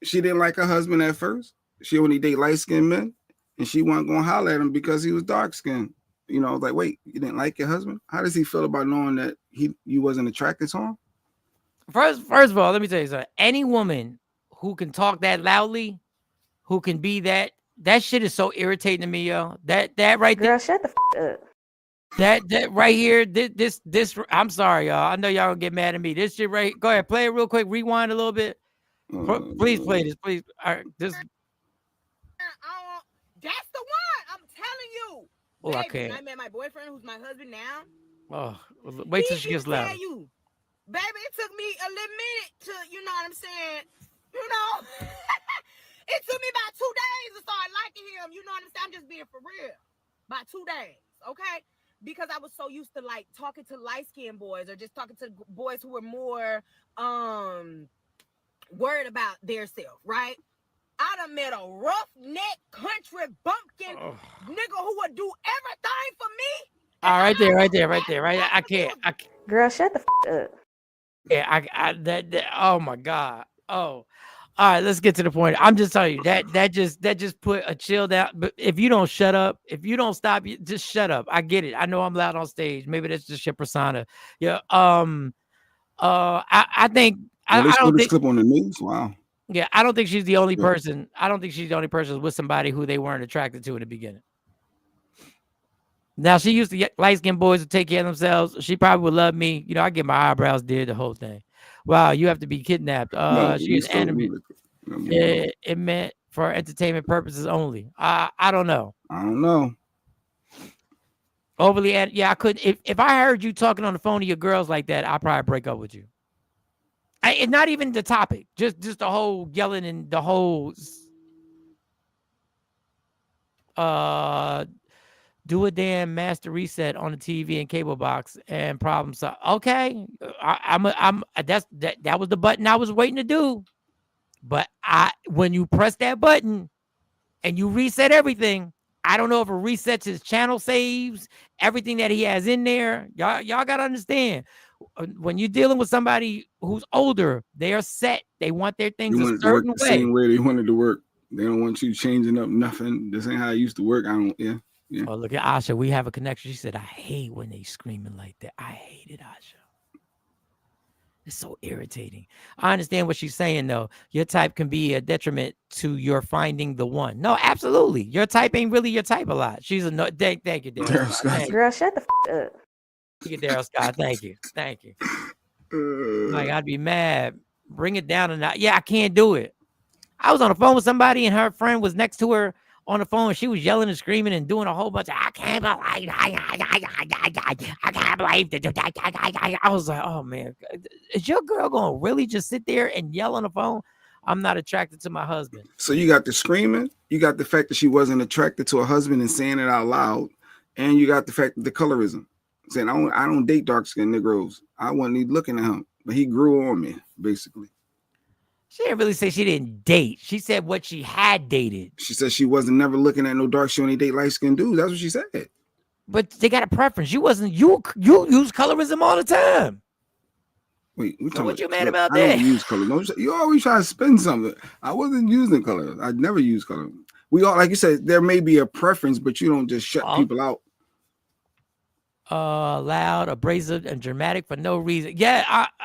she didn't like her husband at first. She only date light-skinned men, and she wasn't gonna holler at him because he was dark-skinned. You know, like, wait, you didn't like your husband? How does he feel about knowing that you wasn't attracted to him? First of all, let me tell you something. Any woman who can talk that loudly, who can be that shit is so irritating to me, yo. That right there. Girl, shut the f up. That right here, this I'm sorry, y'all. I know y'all gonna get mad at me. This shit right. Go ahead, play it real quick. Rewind a little bit. Please play this, please. All right, this. That's the one. I'm telling you. Oh, baby, I can't. When I met my boyfriend, who's my husband now. Oh, wait till she gets loud. Baby, it took me a little minute to, you know what I'm saying? You know, it took me about 2 days to start liking him. You know what I'm saying? I'm just being for real. About 2 days, okay? Because I was so used to like talking to light-skinned boys or just talking to boys who were more worried about their self, right? I done met a roughneck country bumpkin nigga who would do everything for me. All right, right. I can't. Girl, shut the f up. Yeah, that oh my God. Oh, all right, let's get to the point. I'm just telling you that just put a chill down. But if you don't shut up, if you don't stop, just shut up. I get it. I know I'm loud on stage. Maybe that's just your persona. Yeah. I think I don't think clip on the news. Wow. Yeah, I don't think she's the only person. I don't think she's the only person with somebody who they weren't attracted to in the beginning. Now, she used to get light-skinned boys to take care of themselves. She probably would love me. You know, I get my eyebrows did, the whole thing. Wow, you have to be kidnapped. She is animated. It meant for entertainment purposes only. I don't know. Overly, yeah, I couldn't. If I heard you talking on the phone to your girls like that, I'd probably break up with you. And not even the topic, just the whole yelling and the whole do a damn master reset on the TV and cable box and problem solve. Okay, that was the button I was waiting to do. But when you press that button and you reset everything, I don't know if it resets his channel saves, everything that he has in there. Y'all gotta understand. When you're dealing with somebody who's older, they are set. They want their things a certain way. The same way they wanted to work. They don't want you changing up nothing. This ain't how I used to work. Yeah. Oh, look at Asha. We have a connection. She said, I hate when they screaming like that. I hate it, Asha. It's so irritating. I understand what she's saying, though. Your type can be a detriment to your finding the one. No, absolutely. Your type ain't really your type a lot. She's a no. Thank you, Daryl Scott. Girl, shut the f up. Thank you, Daryl Scott. Thank you. Like, I'd be mad. Bring it down and yeah, I can't do it. I was on the phone with somebody and her friend was next to her on the phone. She was yelling and screaming and doing a whole bunch of I can't believe that. I was like, oh man, is your girl gonna really just sit there and yell on the phone? I'm not attracted to my husband. So you got the screaming, you got the fact that she wasn't attracted to her husband and saying it out loud, and you got the fact that the colorism. Saying I don't date dark-skinned Negroes. I wasn't even looking at him, but he grew on me, basically. She didn't really say she didn't date. She said what she had dated. She said she wasn't never looking at no dark. She only date light-skinned dudes. That's what she said. But they got a preference. You use colorism all the time. Wait, what you mad about I that? don't use color. No, you always try to spin something. I wasn't using color. I never use color. We all, like you said, there may be a preference, but you don't just shut people out. Loud, abrasive, and dramatic for no reason. Yeah,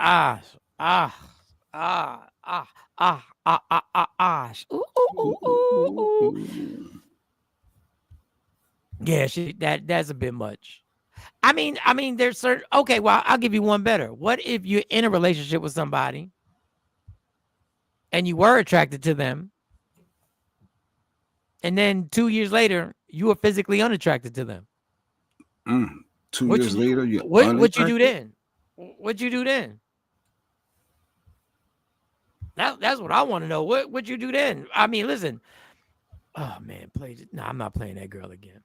Yeah, that's a bit much. I mean, there's certain. Okay, well, I'll give you one better. What if you're in a relationship with somebody and you were attracted to them, and then 2 years later you were physically unattracted to them? 2 years later, what you do then? What you do then? That's what I want to know. What you do then? I mean, listen. Oh man, I'm not playing that girl again.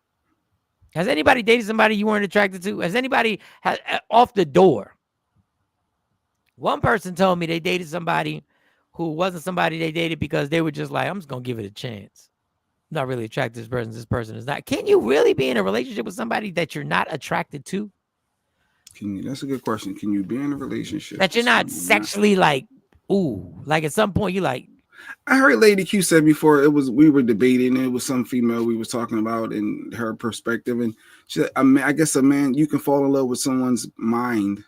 Has anybody dated somebody you weren't attracted to? Has anybody off the door? One person told me they dated somebody who wasn't somebody they dated because they were just like, I'm just gonna give it a chance. not really attracted to this person. This person is not. Can you really be in a relationship with somebody that you're not attracted to? That's a good question. Can you be in a relationship That you're with not someone sexually like, ooh, like at some point you like. I heard Lady Q said before we were debating, and it was some female we was talking about and her perspective, and she said, I guess a man, you can fall in love with someone's mind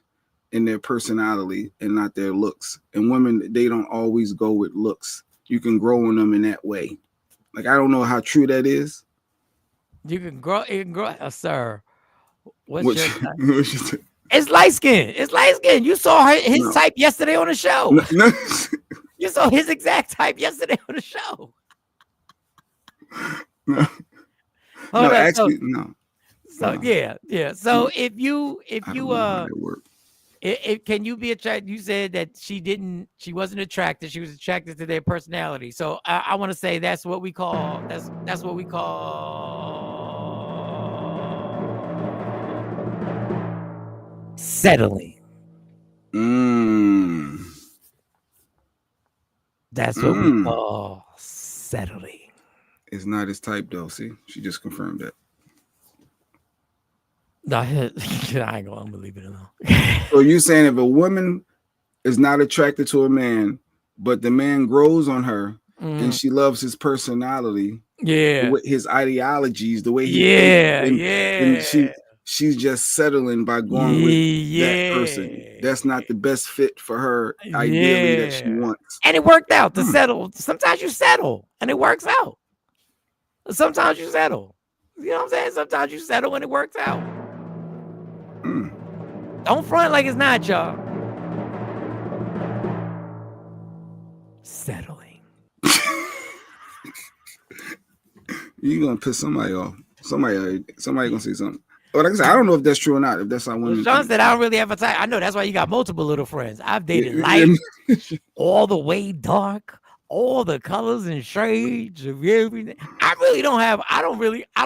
and their personality and not their looks. And women, they don't always go with looks. You can grow in them in that way. Like, I don't know how true that is. You can grow, sir. What's What your type? It's light skin. It's light skin. You saw his No. type yesterday on the show. No. You saw his exact type yesterday on the show. No. Hold on, actually, no. So yeah. So if you can you be attracted? You said that she wasn't attracted. She was attracted to their personality. So I want to say that's what we call settling. That's what we call settling. It's not his type though. See, she just confirmed that. No, I ain't gonna believe it alone. So you saying if a woman is not attracted to a man, but the man grows on her and she loves his personality, his ideologies, the way he thinks, and she's just settling by going with that person. That's not the best fit for her, ideally, that she wants. And it worked out to settle. Sometimes you settle and it works out. Sometimes you settle. You know what I'm saying? Sometimes you settle and it works out. Don't front like it's not, y'all. Settling. You're gonna piss somebody off. Somebody gonna say something. But like I said, I don't know if that's true or not. If that's how women. Sean said, I don't really have a type. I know that's why you got multiple little friends. I've dated light, all the way dark, all the colors and shades of everything. I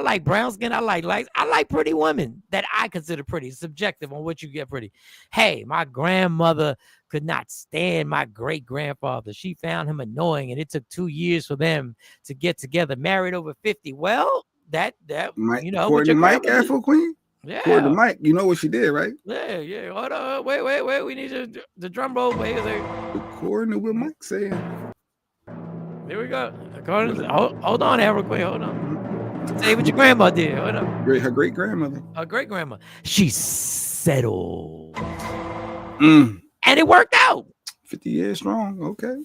like brown skin. I like lights. I like pretty women that I consider pretty. Subjective on what you get pretty. Hey, my grandmother could not stand my great grandfather. She found him annoying, and it took 2 years for them to get together. Married over 50. Well, that Mike, you know, according to Mike, Afro Queen. Yeah. According to Mike, you know what she did, right? Yeah. Hold on. Wait. We need the drum roll. Wait. According to what Mike said. There we go. Hold on, Afro Queen. Hold on. Say what your grandma did. Hold on. Her great grandmother. Her great grandma. She settled. And it worked out. 50 years strong. Okay.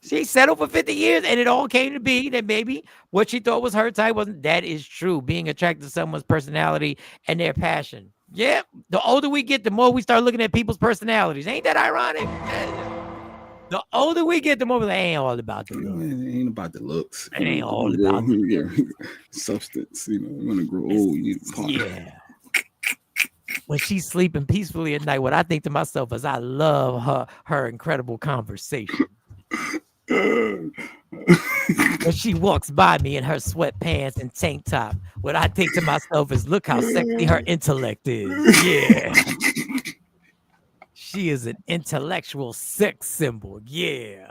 She settled for 50 years, and it all came to be that maybe what she thought was her type wasn't. That is true. Being attracted to someone's personality and their passion. Yeah. The older we get, the more we start looking at people's personalities. Ain't that ironic? The older we get, the more we like, ain't all about the looks. It ain't about the looks. It ain't all about the looks. Substance. You know, you're gonna grow old. You need a partner. Yeah. When she's sleeping peacefully at night, what I think to myself is, I love her incredible conversation. When she walks by me in her sweatpants and tank top, what I think to myself is, look how sexy her intellect is. Yeah. She is an intellectual sex symbol. Yeah.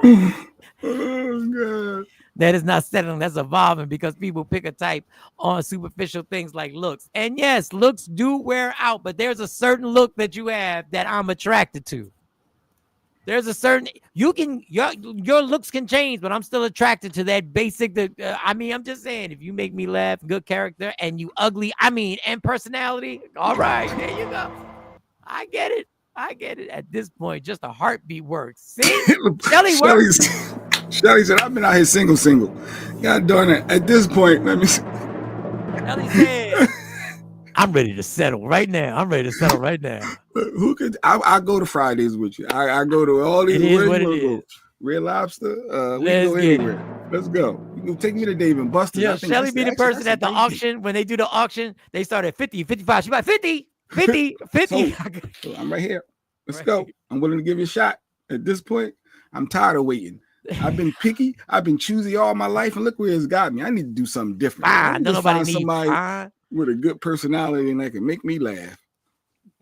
Oh, God. That is not settling. That's evolving because people pick a type on superficial things like looks. And yes, looks do wear out, but there's a certain look that you have that I'm attracted to. There's a certain, your looks can change, but I'm still attracted to that basic. I'm just saying, if you make me laugh, good character, and you ugly, and personality, all right, there you go. I get it. At this point, just a heartbeat works. See, Shelly works. Shelly said, I've been out here single. God darn it. At this point, let me see. Shelly said, I'm ready to settle right now. Who could I go to Fridays with you? I go to all these. It is what it is. Red Lobster. We go anywhere. Let's go. You can take me to Dave and Buster's. Yeah, Shelly be the person at the auction. When they do the auction, they start at 50, 55. She's like 50. So I'm right here. Let's go. I'm willing to give you a shot. At this point, I'm tired of waiting. I've been picky. I've been choosy all my life, and look where it's got me. I need to do something different. I need to find somebody with a good personality and that can make me laugh.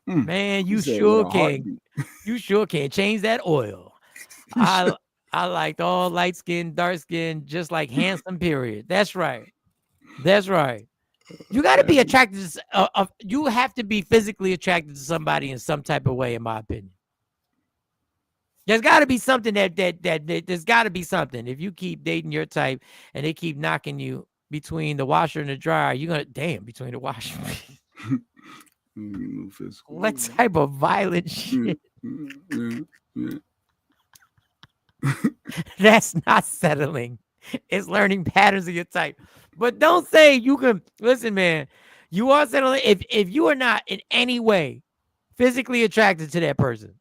Man, you sure can. You sure can change that oil. I liked all light skin, dark skin, just like handsome. Period. That's right. That's right. You got to be attracted to. You have to be physically attracted to somebody in some type of way, in my opinion. There's got to be something that there's got to be something. If you keep dating your type and they keep knocking you between the washer and the dryer, you're gonna between the washer. What type of violent shit? That's not settling. It's learning patterns of your type. But don't say you can listen, man. You are settling if you are not in any way physically attracted to that person.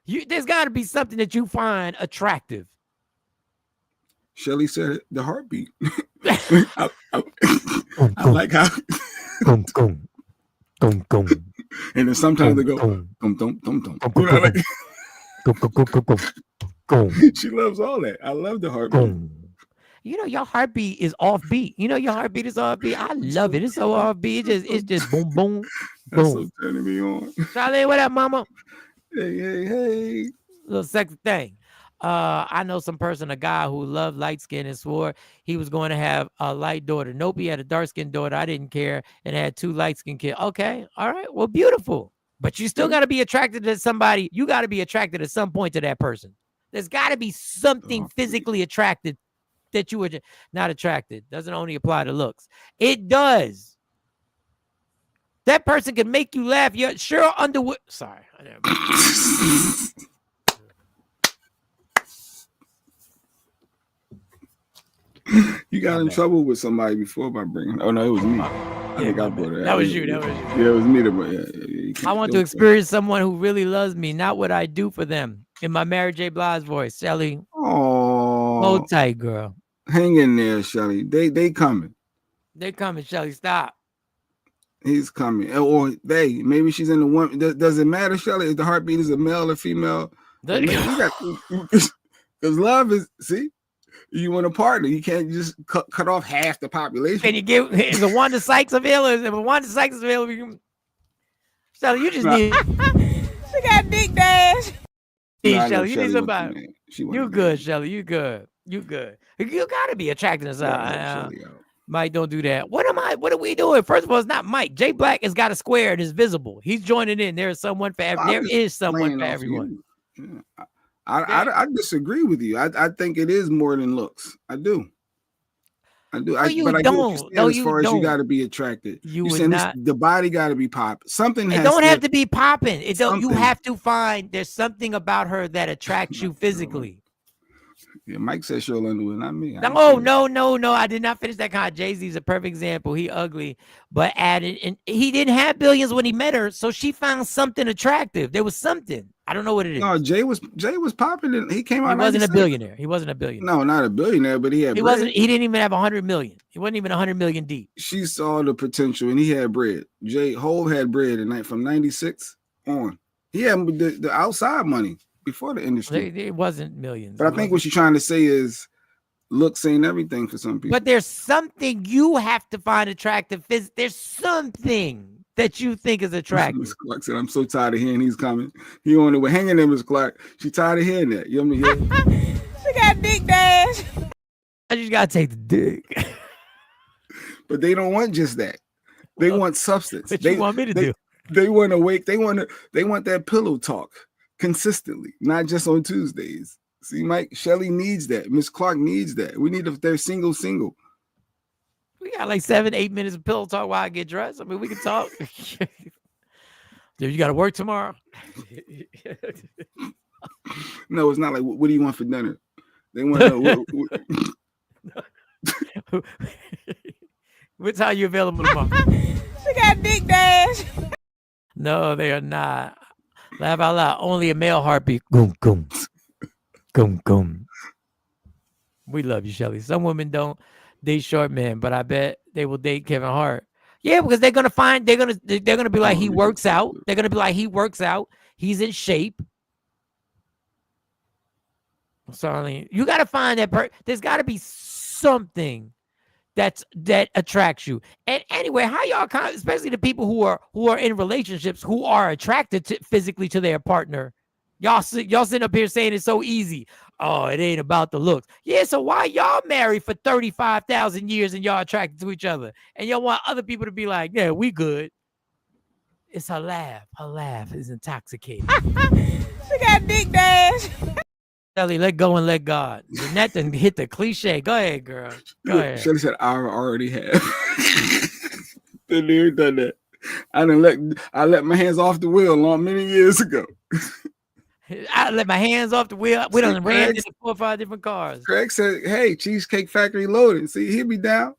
There's got to be something that you find attractive. Shelly said it, the heartbeat. I like how. And then sometimes they go, You know, like, she loves all that. I love the heartbeat. You know, your heartbeat is offbeat. You know, your heartbeat is offbeat. I love it. It's so offbeat. It's just boom, boom, That's boom. so turning me on. Charlie, what up, mama? Hey. Little sexy thing. I know a guy who loved light skin and swore he was going to have a light daughter. Nope, he had a dark skinned daughter. I didn't care, and had 2 light skinned kids. Okay, all right, well, beautiful. But you still got to be attracted to somebody. You got to be attracted at some point to that person. There's got to be something physically attracted that you were not attracted. Doesn't only apply to looks. It does. That person can make you laugh. You're Cheryl Underwood. Sorry. You got in trouble with somebody before by bringing. Oh no, it was me. I think I brought it. That was you. Yeah, it was me. I want to experience someone who really loves me, not what I do for them. In my Mary J. Blige voice, Shelly. Oh, hold tight, girl. Hang in there, Shelly. They coming. They coming, Shelly. Stop. He's coming, or they. Maybe she's in the one. Does it matter, Shelly? If the heartbeat is a male or female? Because love is. See. You want a partner. You can't just cut off half the population. Can you give is a Wanda Sykes available? If a Wanda Sykes is available, you can... So you just need. She got big dash. Shelly, you need somebody. You good, Shelly. You good. You good. You gotta be attracted to something. Mike, don't do that. What are we doing? First of all, it's not Mike. Jay Black has got a square and is visible. He's joining in. There is someone for everyone. There is someone for everyone. Yeah. I disagree with you. I think it is more than looks. I do. No, but I don't. No, as far as you got to be attracted. You saying not. The body got to be popping. Something has. It don't have to be popping. It don't. You have to find there's something about her that attracts you physically. Yeah, Mike said Cheryl Underwood, not me. No. I did not finish that comment. Jay-Z's a perfect example. He ugly, but added, and he didn't have billions when he met her, so she found something attractive. There was something. I don't know what it is. No, Jay was popping, and he came out. He wasn't a billionaire. He wasn't a billionaire. No, not a billionaire, but he had. He wasn't. He didn't even have 100 million. He wasn't even 100 million deep. She saw the potential, and he had bread. Hov had bread from '96 on. He had the outside money. Before the industry, it wasn't millions. But I think what you're trying to say is looks ain't everything for some people. But there's something you have to find attractive. There's something that you think is attractive. Ms. Clark said, I'm so tired of hearing he's coming. He on the way. Hanging there, Ms. Clark. She tired of hearing that. You know what I mean? She got big dash. I just gotta take the dick. But they don't want just that. They want substance. What you want me to do? They want to wake. They want that pillow talk. Consistently, not just on Tuesdays. See, Mike, Shelly needs that. Miss Clark needs that. We need if they're single. We got like 7-8 minutes of pillow talk while I get dressed. I mean, we can talk. You got to work tomorrow. No, it's not like what do you want for dinner? They want to know what time you available tomorrow? She got big dash. No, they are not. Laugh out loud. Only a male heartbeat. Goom, goom. Goom, goom. We love you, Shelly. Some women don't date short men, but I bet they will date Kevin Hart. Yeah, because they're gonna be like, he works out. They're gonna be like, he works out. He's in shape. So you gotta find that there's gotta be something that attracts you. And anyway, how y'all especially the people who are in relationships who are attracted physically to their partner, y'all sitting up here saying it's so easy. Oh, it ain't about the looks. Yeah, so why y'all married for 35,000 years and y'all attracted to each other? And y'all want other people to be like, yeah, we good. It's her laugh. Her laugh is intoxicating. She got dick dash. Shelly, let go and let God. Jeanette done hit the cliche. Go ahead, girl. Go ahead. Shelly said, I already have. Didn't even done that. I let my hands off the wheel many years ago. I let my hands off the wheel. We done ran into 4 or 5 different cars. Craig said, hey, Cheesecake Factory loaded. See, he'll be down.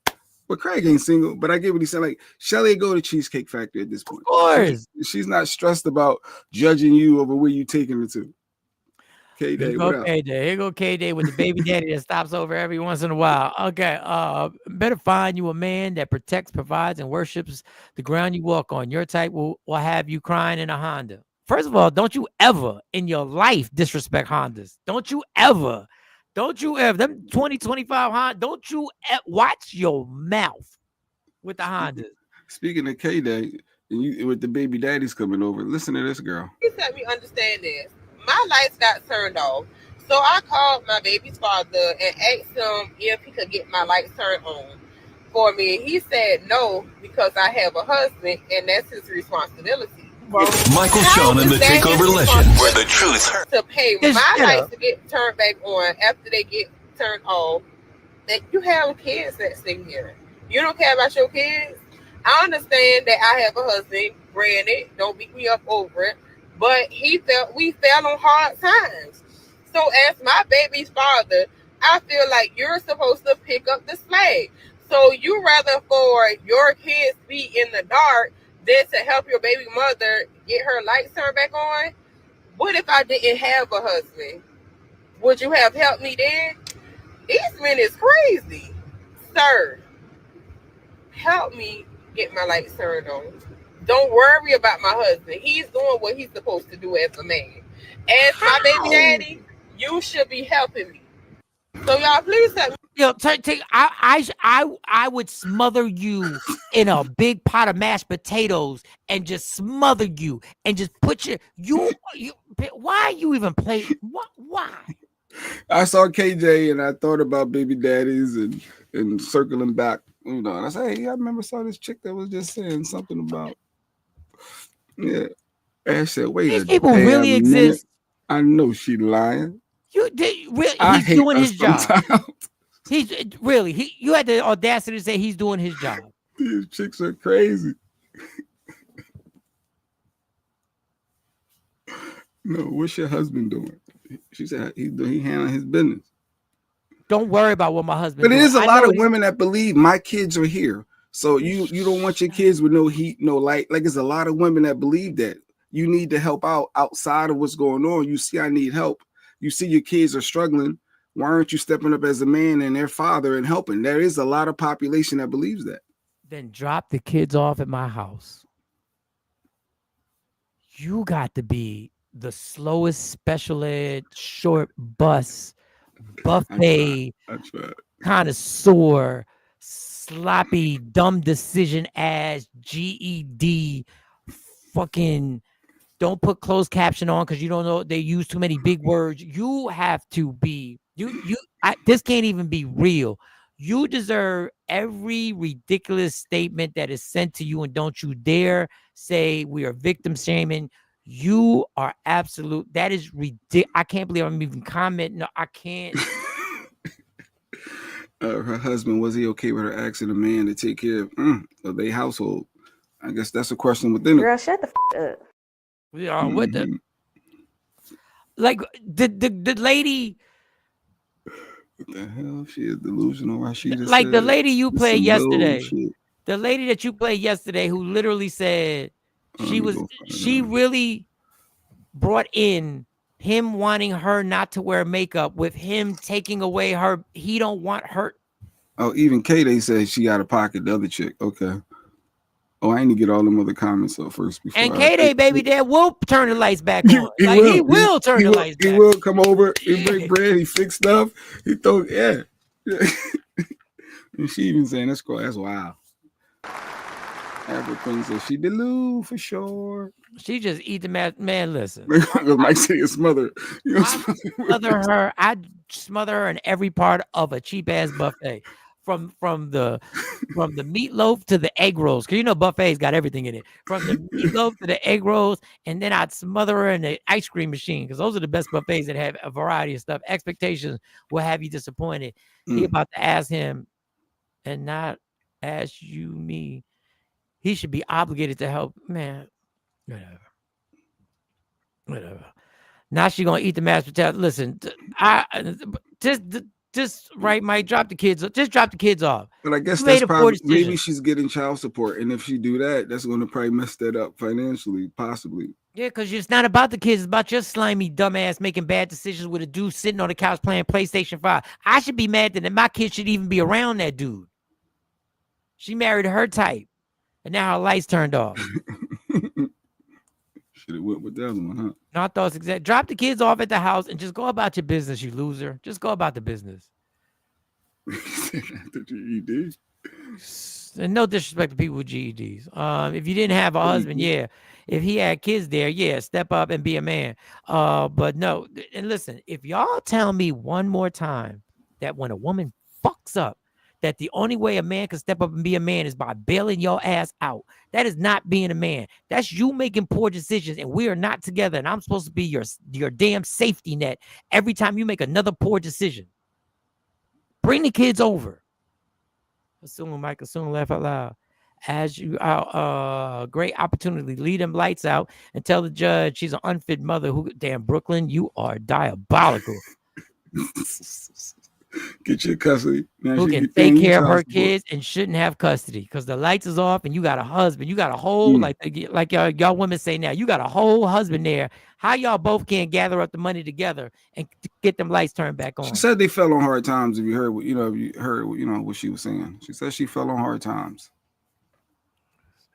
But Craig ain't single. But I get what he said. Like, Shelly go to Cheesecake Factory at this point. Of course. She's not stressed about judging you over where you taking her to. K-Day, what else? K-Day. Here go K-Day with the baby daddy that stops over every once in a while. Okay. Better find you a man that protects, provides, and worships the ground you walk on. Your type will have you crying in a Honda. First of all, don't you ever in your life disrespect Hondas. Don't you ever. Them 2025 Honda, don't you watch your mouth with the Hondas. Speaking of K-Day, and with the baby daddies coming over, listen to this girl. Please help me understand this. My lights got turned off. So I called my baby's father and asked him if he could get my lights turned on for me. He said no, because I have a husband and that's his responsibility. It's Michael Sean and the Takeover Legend, where the truth hurts. To pay my lights to get turned back on after they get turned off, that you have kids that stay here. You don't care about your kids. I understand that I have a husband, granted, don't beat me up over it, but we fell on hard times. So as my baby's father, I feel like you're supposed to pick up the slack. So you rather for your kids be in the dark than to help your baby mother get her lights turned back on? What if I didn't have a husband? Would you have helped me then? These men is crazy. Sir, help me get my lights turned on. Don't worry about my husband. He's doing what he's supposed to do as a man. As my baby daddy, you should be helping me. So y'all, please help me. Yo, I would smother you in a big pot of mashed potatoes and just smother you and just put you. Why are you even playing? Why? I saw KJ and I thought about baby daddies and circling back, and I said, hey, I remember saw this chick that was just saying something about, yeah. And I said, wait, these people really exist. I know she lying. He's doing his job. You had the audacity to say he's doing his job. These chicks are crazy. No, what's your husband doing? She said he handling his business. Don't worry about what my husband. But there's a lot of women that believe my kids are here. So you don't want your kids with no heat, no light. Like there's a lot of women that believe that you need to help out outside of what's going on. You see, I need help. You see your kids are struggling. Why aren't you stepping up as a man and their father and helping? There is a lot of population that believes that. Then drop the kids off at my house. You got to be the slowest special ed short bus buffet connoisseur, sloppy, dumb decision ass GED fucking. Don't put closed caption on because you don't know they use too many big words. You have to be this can't even be real. You deserve every ridiculous statement that is sent to you, and don't you dare say we are victim shaming. You are absolute. That is ridiculous. I can't believe I'm even commenting. No, I can't. Her husband, was he okay with her asking a man to take care of their household? I guess that's a question within Girl, shut the up. Yeah, what the like the lady. What the hell? She is delusional. Why she just like the lady you played yesterday. The lady that you played yesterday, who literally said she really brought in him wanting her not to wear makeup with him taking away her. He don't want her. Oh, even K-Day said she out of pocket. The other chick. Okay. Oh, I need to get all them other comments up first. And K-Day, baby, dad will turn the lights back on. He will turn the lights back. He will come over. He break bread. He fix stuff. He throw, yeah. And she even saying, that's wild. Everything says she Delou for sure. She just eat the man. Listen, Mike say it's smother. You know, I smother her in every part of a cheap ass buffet, from the meatloaf to the egg rolls. Cause you know buffets got everything in it. From the meatloaf to the egg rolls, and then I'd smother her in the ice cream machine, because those are the best buffets that have a variety of stuff. Expectations will have you disappointed. He about to ask him, and not ask you me. He should be obligated to help, man. Whatever. Now she gonna eat the mashed potato. Listen, just right, Mike. Drop the kids. Just drop the kids off. But I guess You that's made a poor probably decision. maybe she's getting child support, and if she do that, that's going to probably mess that up financially, possibly. Yeah, because it's not about the kids. It's about your slimy dumbass making bad decisions with a dude sitting on the couch playing PlayStation 5. I should be mad that my kid should even be around that dude. She married her type, and now her lights turned off. Should have went with the other one, huh? No, I thought it's exact. Drop the kids off at the house and just go about your business, you loser. Just go about the business. After GED. And no disrespect to people with GEDs. If you didn't have a husband, yeah. If he had kids there, yeah, step up and be a man. But no, and listen, if y'all tell me one more time that when a woman fucks up, that the only way a man can step up and be a man is by bailing your ass out, that is not being a man. That's you making poor decisions, and we are not together. And I'm supposed to be your damn safety net every time you make another poor decision. Bring the kids over. Assume Michael soon laugh out loud. As you great opportunity, lead them lights out and tell the judge she's an unfit mother. Who damn Brooklyn, you are diabolical. Get your custody. Now who can take care of her kids and shouldn't have custody because the lights is off and you got a husband. You got a whole like y'all women say now. You got a whole husband there. How y'all both can't gather up the money together and get them lights turned back on? She said they fell on hard times. If you heard, what she was saying. She said she fell on hard times.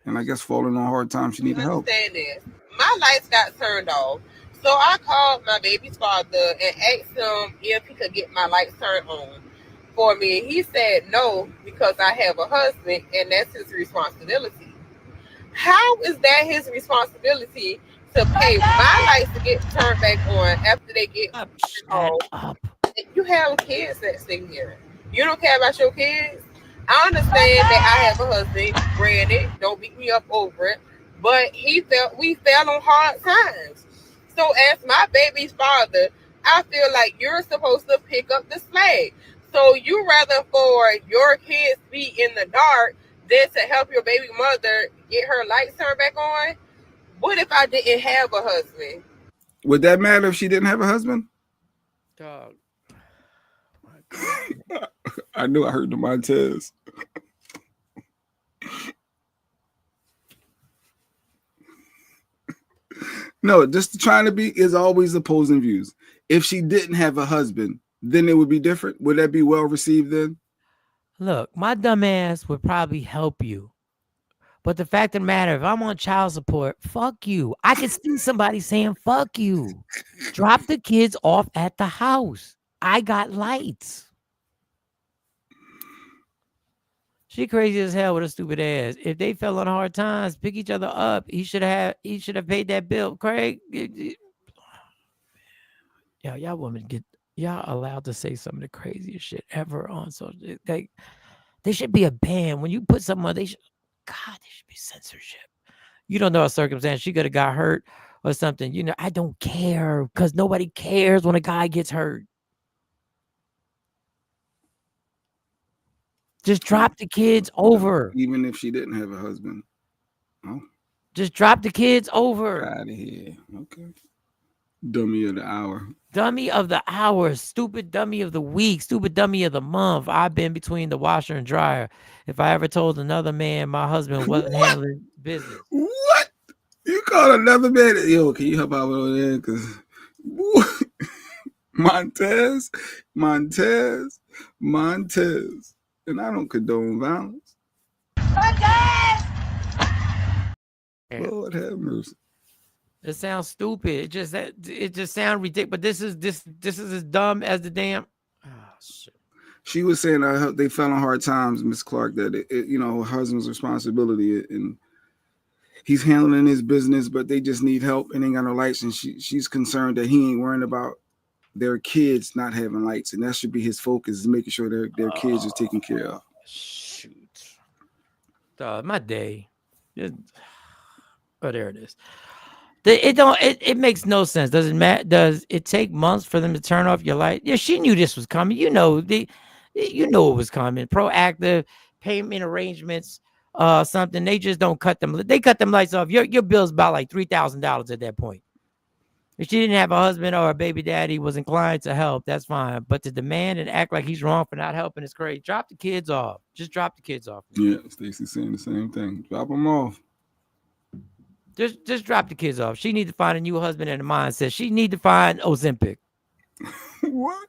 And I guess falling on hard times, she needed help. Understand this. My lights got turned off. So I called my baby's father and asked him if he could get my lights turned on for me. He said no, because I have a husband and that's his responsibility. How is that his responsibility to pay my lights to get turned back on after they get turned off? You have kids that stay here. You don't care about your kids? I understand that I have a husband, granted, don't beat me up over it, but we fell on hard times. So as my baby's father, I feel like you're supposed to pick up the slack. So you rather for your kids to be in the dark than to help your baby mother get her lights turned back on? What if I didn't have a husband? Would that matter if she didn't have a husband? Dog. I knew I heard the Montez. No, just trying to be is always opposing views. If she didn't have a husband, then it would be different. Would that be well received then? Look, my dumb ass would probably help you. But the fact of the matter, if I'm on child support, fuck you. I can see somebody saying, fuck you. Drop the kids off at the house. I got lights. She crazy as hell with a stupid ass. If they fell on hard times, pick each other up. He should have paid that bill. Craig. Yeah, y'all women y'all allowed to say some of the craziest shit ever on social. They should be a ban. When you put something on, there should be censorship. You don't know a circumstance. She could have got hurt or something. You know, I don't care because nobody cares when a guy gets hurt. Just drop the kids over. Even if she didn't have a husband. Oh. Just drop the kids over. Out of here. Okay. Dummy of the hour. Dummy of the hour. Stupid dummy of the week. Stupid dummy of the month. I've been between the washer and dryer. If I ever told another man my husband wasn't handling business. What? You called another man? Yo, can you help out over there? Because Montez. And I don't condone violence. Lord have mercy. It sounds stupid. It just sounds ridiculous. But this is as dumb as the damn. Oh, shit. She was saying they fell on hard times, Miss Clark, that her husband's responsibility, and he's handling his business, but they just need help and ain't got no lights. And she's concerned that he ain't worrying about their kids not having lights, and that should be his focus, is making sure their kids is taken care of. Shoot. My day. Oh, there it is. It makes no sense. Does it matter? Does it take months for them to turn off your light? Yeah, she knew this was coming. You know it was coming. Proactive payment arrangements, something. They just don't cut them. They cut them lights off. Your bill's about like $3,000 at that point. If she didn't have a husband or a baby daddy was inclined to help, that's fine. But to demand and act like he's wrong for not helping is crazy. Drop the kids off. Just drop the kids off. Yeah, Stacey's saying the same thing. Drop them off. Just drop the kids off. She need to find a new husband and a mindset. She need to find Ozempic. What?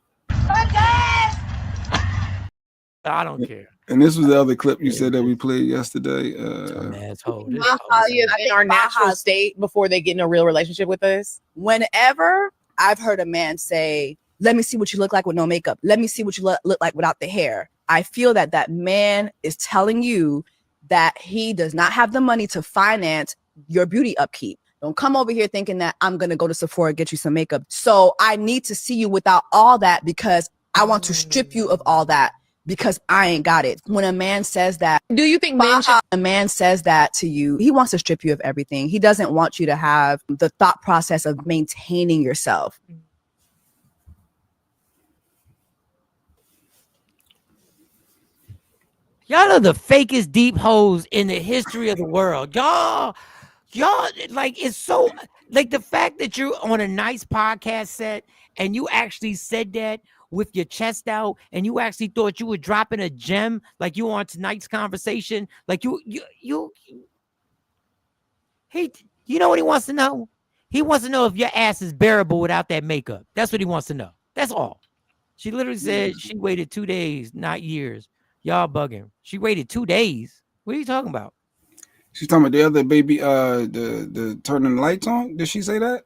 I don't care. And this was the other clip you said that we played yesterday. Asshole. In our natural state before they get in a real relationship with us. Whenever I've heard a man say, "Let me see what you look like with no makeup. Let me see what you look like without the hair," I feel that man is telling you that he does not have the money to finance your beauty upkeep. Don't come over here thinking that I'm going to go to Sephora, get you some makeup. So I need to see you without all that because I want to strip you of all that because I ain't got it. When a man says that, do you think a man says that to you, he wants to strip you of everything. He doesn't want you to have the thought process of maintaining yourself. Y'all are the fakest deep hoes in the history of the world. Y'all, like, it's so, like, the fact that you're on a nice podcast set and you actually said that with your chest out and you actually thought you were dropping a gem, like you on tonight's conversation, like you know what he wants to know? He wants to know if your ass is bearable without that makeup. That's what he wants to know. That's all. She literally said she waited 2 days, not years. Y'all bugging. She waited 2 days. What are you talking about? She's talking about the other baby, the turning the lights on. Did she say that?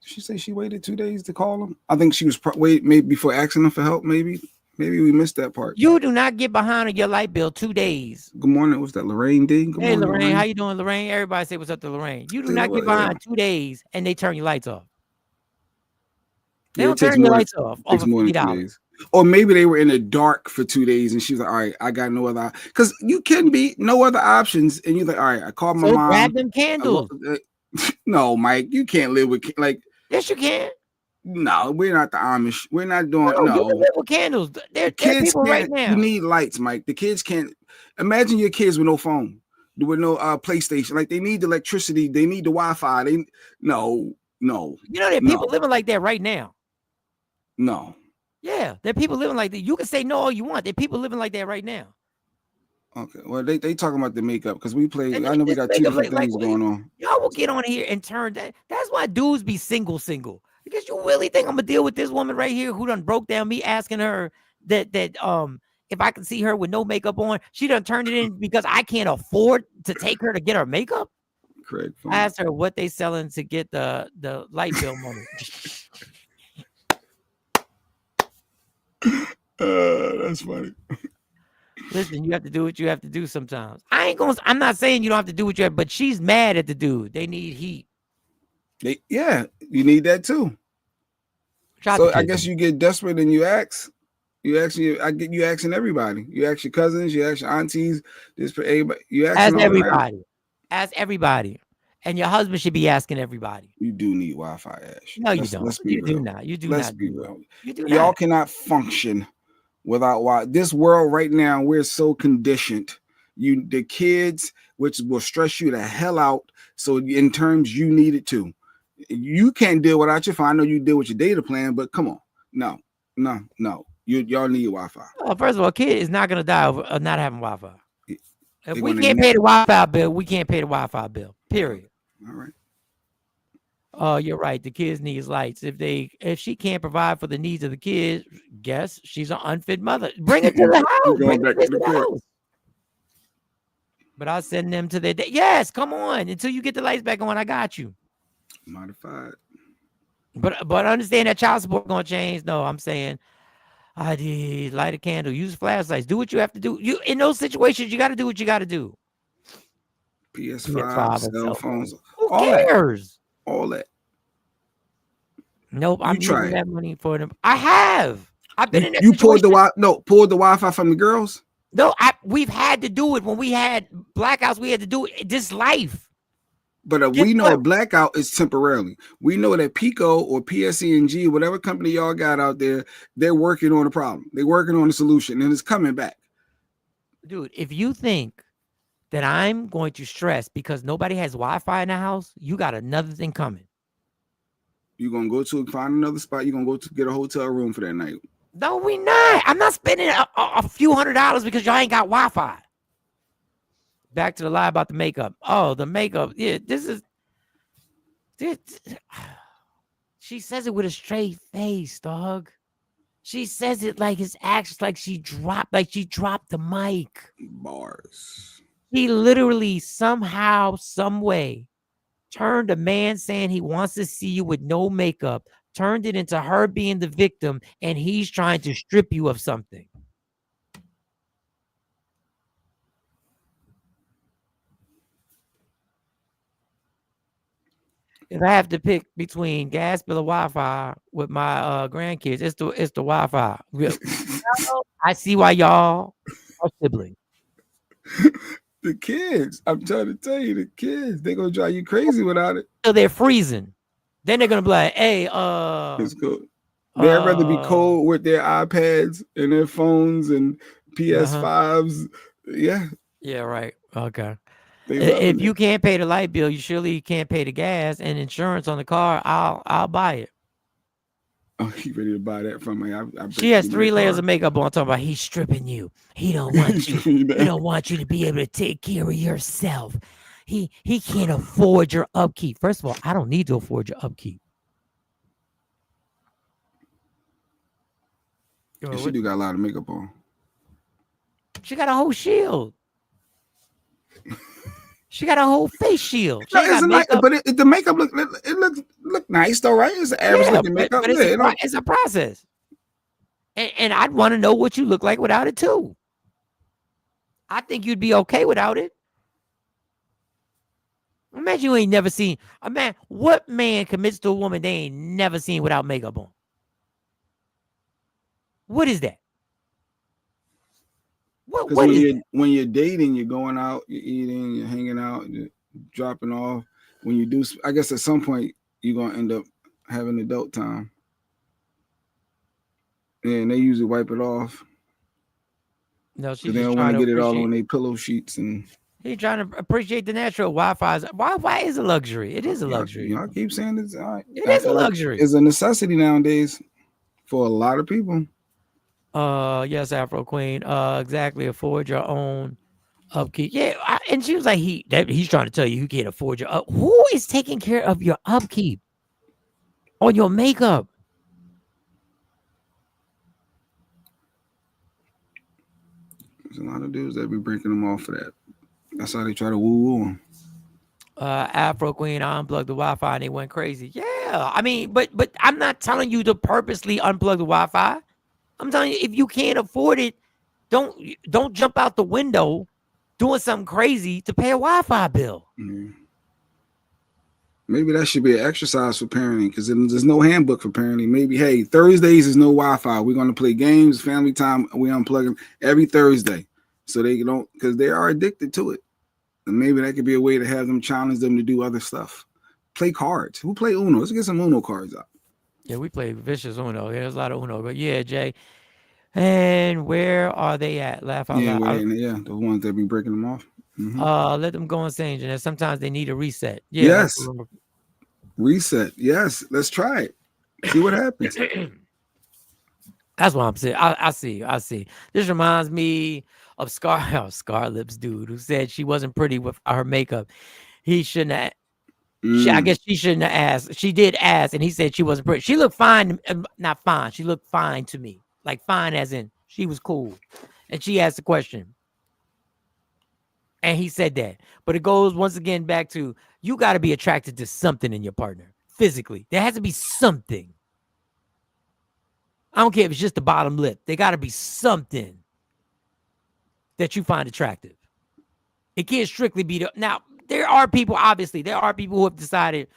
Did she say she waited 2 days to call him? I think she was maybe before asking him for help. Maybe we missed that part. You do not get behind on your light bill 2 days. Good morning. What's that, Lorraine D? Good hey, morning, Lorraine. How you doing, Lorraine? Everybody say what's up to Lorraine. You do not get behind 2 days and they turn your lights off. They don't turn your lights off. Takes more than 2 days. Or maybe they were in the dark for 2 days and she was like, all right, I got no other, because you can be no other options. And you're like, all right, I called my mom. Grab them candles. No, Mike, you can't live with, like. Yes, you can. No, we're not the Amish. We're not doing, no. You can live with candles. There Kids people right can't, now. you need lights, Mike. The kids can't, imagine your kids with no phone, with no PlayStation. Like, they need the electricity. They need the Wi-Fi. No. You know, there are people living like that right now. No. Yeah, there are people living like that. You can say no all you want. There are people living like that right now. Okay, well, they talking about the makeup because we play. I know we got two different things going on. Y'all will get on here and turn that. That's why dudes be single. Because you really think I'm gonna deal with this woman right here who done broke down me asking her that if I can see her with no makeup on, she done turned it in because I can't afford to take her to get her makeup. Correct. I asked her what they selling to get the light bill money. That's funny. Listen, you have to do what you have to do sometimes. I'm not saying you don't have to do what you have, but she's mad at the dude. They need heat. You need that too. So I guess you get desperate and you ask. You asking everybody. You ask your cousins, you ask your aunties, everybody. You ask everybody. Ask everybody. And your husband should be asking everybody. You do need Wi-Fi, Ash. No, you don't. You do not. You do not. Let's be real. Y'all cannot function without Wi-Fi. This world right now, we're so conditioned. The kids, which will stress you the hell out. So in terms, you need it too. You can't deal without your phone. I know you deal with your data plan, but come on. No. Y'all need Wi-Fi. Oh, first of all, a kid is not gonna die over not having Wi-Fi. If we can't pay the Wi-Fi bill, we can't pay the Wi-Fi bill. Period. All right. Oh, you're right. The kids need lights. If she can't provide for the needs of the kids, guess she's an unfit mother. Bring it to the house. Bring it to the house. But I'll send them to their day. Yes, come on. Until you get the lights back on, I got you. Modified. But understand that child support gonna change. No, I'm saying Light a candle, use flashlights, do what you have to do. You in those situations, you got to do what you got to do. PS5, cell phones, Who all cares? that, all that. Nope, You I'm try using it. that money for them. I have. I've been in that You situation. pulled the Wi-Fi from the girls. No, we've had to do it when we had blackouts. We had to do it. This life. But we know a blackout is temporarily. We know that Pico or PSE&G, whatever company y'all got out there, they're working on a problem. They're working on a solution, and it's coming back. Dude, if you think that I'm going to stress because nobody has Wi-Fi in the house, you got another thing coming. You're going to go find another spot. You're going to go to get a hotel room for that night. No, we not. I'm not spending a few $100s because y'all ain't got Wi-Fi. Back to the lie about the makeup. Oh, the makeup. Yeah, this. She says it with a straight face, dog. She says it like it's actions, like she dropped the mic. Bars. He literally somehow, some way, turned a man saying he wants to see you with no makeup, turned it into her being the victim, and he's trying to strip you of something. If I have to pick between gas bill or Wi-Fi with my grandkids, it's the Wi-Fi. I see why y'all are siblings. The kids, I'm trying to tell you, the kids, they're gonna drive you crazy without it. So they're freezing. Then they're gonna be like, "Hey, it's cool." They'd rather be cold with their iPads and their phones and PS5s. Yeah. Yeah. Right. Okay. If you can't pay the light bill, you surely can't pay the gas and insurance on the car. I'll buy it. Oh, you ready to buy that from me? She has 3 layers of makeup on. Talking about he's stripping you. He don't want you. He don't want you to be able to take care of yourself. He can't afford your upkeep. First of all, I don't need to afford your upkeep. She do got a lot of makeup on. She got a whole shield. She got a whole face shield. No, the makeup look nice though, right? It's an average looking makeup. But it's a process. And I'd want to know what you look like without it too. I think you'd be okay without it. Imagine you ain't never seen a man. What man commits to a woman they ain't never seen without makeup on? What is that? What when you're dating, you're going out, you're eating, you're hanging out, you're dropping off. When you do, I guess at some point you're gonna end up having adult time. And they usually wipe it off. No, they don't want to get it all on their pillow sheets and. He's trying to appreciate the natural Wi-Fi. Wi-Fi is a luxury. It is a luxury. Y'all keep saying it's all right. It is a luxury. It's a necessity nowadays for a lot of people. Yes, Afro Queen. Exactly. Afford your own upkeep. Yeah, and she was like, he's trying to tell you can't afford your up. Who is taking care of your upkeep on your makeup? There's a lot of dudes that be breaking them off for that. That's how they try to woo them. Afro Queen, I unplugged the Wi-Fi and they went crazy. Yeah, I mean, but I'm not telling you to purposely unplug the Wi-Fi. I'm telling you, if you can't afford it, don't jump out the window doing something crazy to pay a Wi-Fi bill. Mm-hmm. Maybe that should be an exercise for parenting because there's no handbook for parenting. Maybe, hey, Thursdays is no Wi-Fi. We're going to play games, family time. We unplug them every Thursday so they don't, because they are addicted to it. And maybe that could be a way to have them challenge them to do other stuff. Play cards. Who play Uno? Let's get some Uno cards out. Yeah, we play vicious Uno. There's a lot of Uno. But yeah, Jay. And where are they at? Laugh out loud. Yeah, the ones that be breaking them off. Mm-hmm. Let them go insane, and sometimes they need a reset. Yeah, yes. Reset. Yes. Let's try it. See what happens. That's what I'm saying. I see. This reminds me of Scar Lips dude who said she wasn't pretty with her makeup. He shouldn't have. I guess she shouldn't have asked. She did ask, and he said she wasn't pretty. She looked fine. Not fine. She looked fine to me. Like fine as in she was cool. And she asked the question. And he said that. But it goes once again back to you got to be attracted to something in your partner physically. There has to be something. I don't care if it's just the bottom lip. They got to be something that you find attractive. It can't strictly be the. Now, there are people, obviously, there are people who have decided,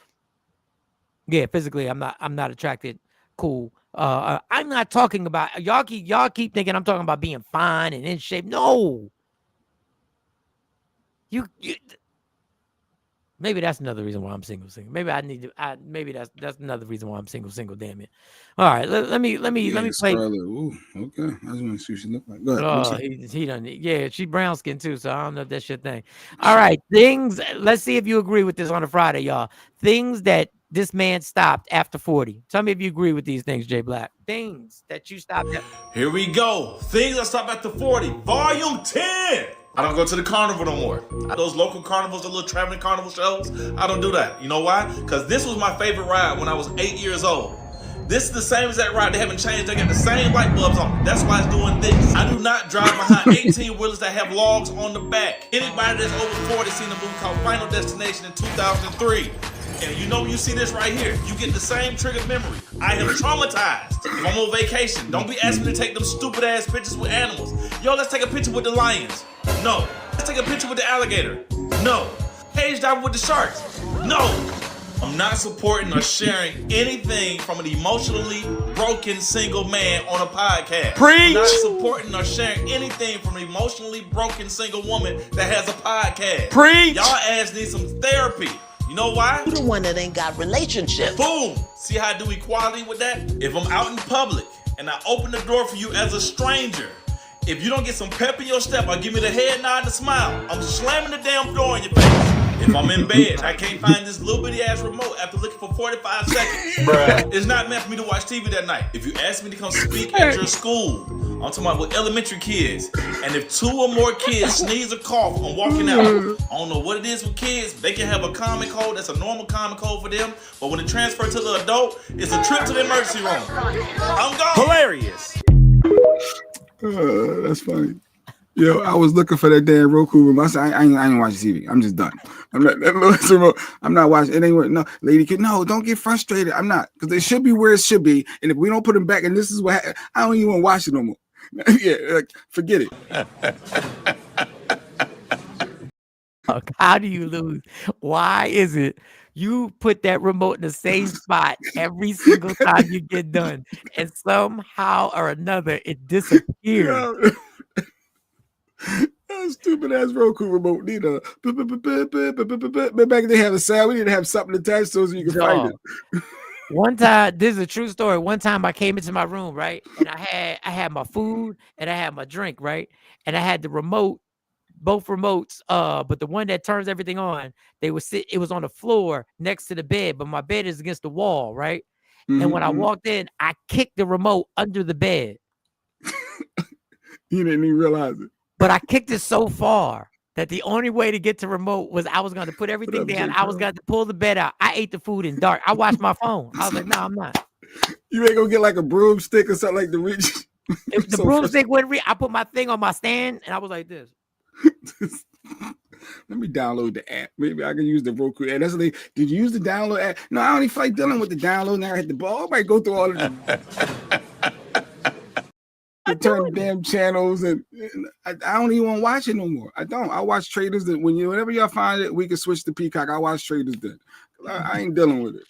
yeah, physically, I'm not attracted. Cool. I'm not talking about y'all keep thinking I'm talking about being fine and in shape. No. You maybe that's another reason why I'm single. Maybe I need to. Maybe that's another reason why I'm single. Damn it! All right, let me play. Scarlet. Ooh, okay. I just want to see what she look like. Go ahead. Oh, he done. Yeah, she brown skin too, so I don't know if that's your thing. All right, things. Let's see if you agree with this on a Friday, y'all. Things that this man stopped after 40. Tell me if you agree with these things, Jay Black. Things that you stopped at. Here we go. Things I stopped after 40. Volume 10. I don't go to the carnival no more. Those local carnivals, the little traveling carnival shows, I don't do that. You know why? Because this was my favorite ride when I was 8 years old. This is the same as that ride. They haven't changed. They got the same light bulbs on it. That's why it's doing this. I do not drive behind 18-wheelers that have logs on the back. Anybody that's over 40 seen a movie called Final Destination in 2003. And you know when you see this right here, you get the same triggered memory. I am traumatized. If I'm on vacation, don't be asking me to take them stupid ass pictures with animals. Yo, let's take a picture with the lions. No. Let's take a picture with the alligator. No. Cage diving with the sharks. No. I'm not supporting or sharing anything from an emotionally broken single man on a podcast. Preach! I'm not supporting or sharing anything from an emotionally broken single woman that has a podcast. Preach! Y'all ass need some therapy. You know why? You the one that ain't got relationships. Boom! See how I do equality with that? If I'm out in public and I open the door for you as a stranger, if you don't get some pep in your step or give me the head nod and the smile, I'm slamming the damn door in your face. If I'm in bed, I can't find this little bitty ass remote after looking for 45 seconds. Bruh. It's not meant for me to watch TV that night. If you ask me to come speak at your school, I'm talking about with elementary kids, and if 2 or more kids sneeze or cough, I'm walking out. I don't know what it is with kids. They can have a common cold. That's a normal common cold for them. But when it transfers to the adult, it's a trip to the emergency room. I'm gone. Hilarious. That's funny. Yo, I was looking for that damn Roku remote. I said, I ain't watching TV. I'm just done. I'm not watching it. Ain't no lady kid. No, don't get frustrated. I'm not, because they should be where it should be. And if we don't put them back, and this is what I don't even want to watch it no more. Yeah, like, forget it. How do you lose? Why is it you put that remote in the same spot every single time you get done, and somehow or another it disappears? That stupid ass Roku remote. Need a back they have a sound. We need to have something attached so you can find it. One time, this is a true story. One time I came into my room, right? And I had my food and I had my drink, right? And I had the remote, both remotes, but the one that turns everything on, it was on the floor next to the bed, but my bed is against the wall, right? And when I walked in, I kicked the remote under the bed. You didn't even realize it. But I kicked it so far that the only way to get to remote was I was going to put everything down. I was going to pull the bed out. I ate the food in dark. I watched my phone. I was like, no, I'm not. You ain't gonna get like a broomstick or something like the reach. If the broomstick wouldn't reach, I put my thing on my stand and I was like this. Let me download the app. Maybe I can use the Roku app. That's what did you use the download app? No, I don't even feel like dealing with the download. Now I hit the ball. I might go through all of them. Turn the damn channels, and I don't even want to watch it no more. I don't. I watch Traders. That whenever y'all find it, we can switch to Peacock. I watch Traders then. I ain't dealing with it.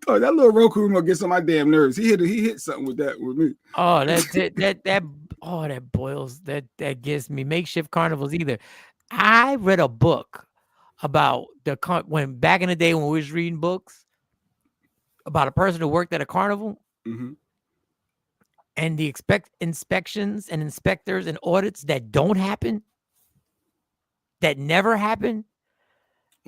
Oh, that little Roku remote gets on my damn nerves. He hit something with me. Oh, that boils. That gets me. Makeshift carnivals either. I read a book about when back in the day when we was reading books about a person who worked at a carnival. Mm-hmm. And the inspections and inspectors and audits that don't happen, that never happen,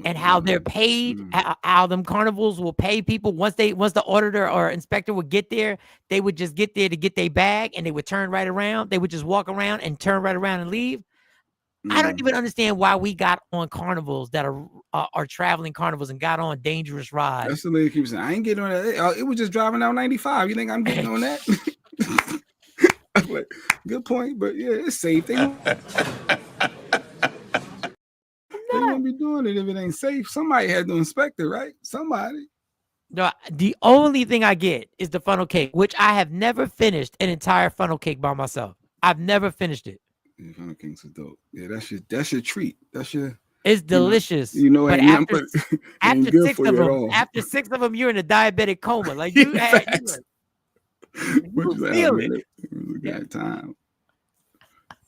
and how they're paid, how them carnivals will pay people once the auditor or inspector would get there, they would just get there to get their bag and they would turn right around. They would just walk around and turn right around and leave. I don't even understand why we got on carnivals that are traveling carnivals and got on dangerous rides. That's the lady keeps saying. I ain't getting on that. It was just driving down 95. You think I'm getting on that? I'm like, good point, but yeah, it's safe. They won't be doing it if it ain't safe. Somebody had to inspect it, right? Somebody. No, the only thing I get is the funnel cake, which I have never finished an entire funnel cake by myself. I've never finished it. Yeah, funnel cakes are dope. Yeah, that's your treat. That's your. It's delicious. But Ain't after ain't good six for of you at them, all. after 6 of them, you're in a diabetic coma. Like you had, But you feel it. it. It was a good time.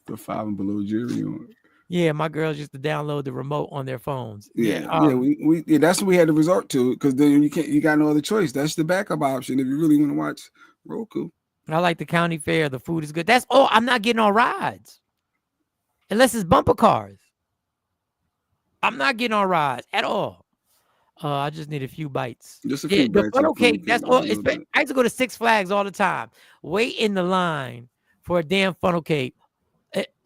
The 5 and Below jury on. Yeah, my girls used to download the remote on their phones. Yeah, we that's what we had to resort to because then you got no other choice. That's the backup option if you really want to watch Roku. I like the county fair. The food is good. That's all. I'm not getting on rides unless it's bumper cars. I'm not getting on rides at all. I just need a few bites. Just a few the bites. funnel cake. That's all. I used to go to Six Flags all the time. Wait in the line for a damn funnel cake.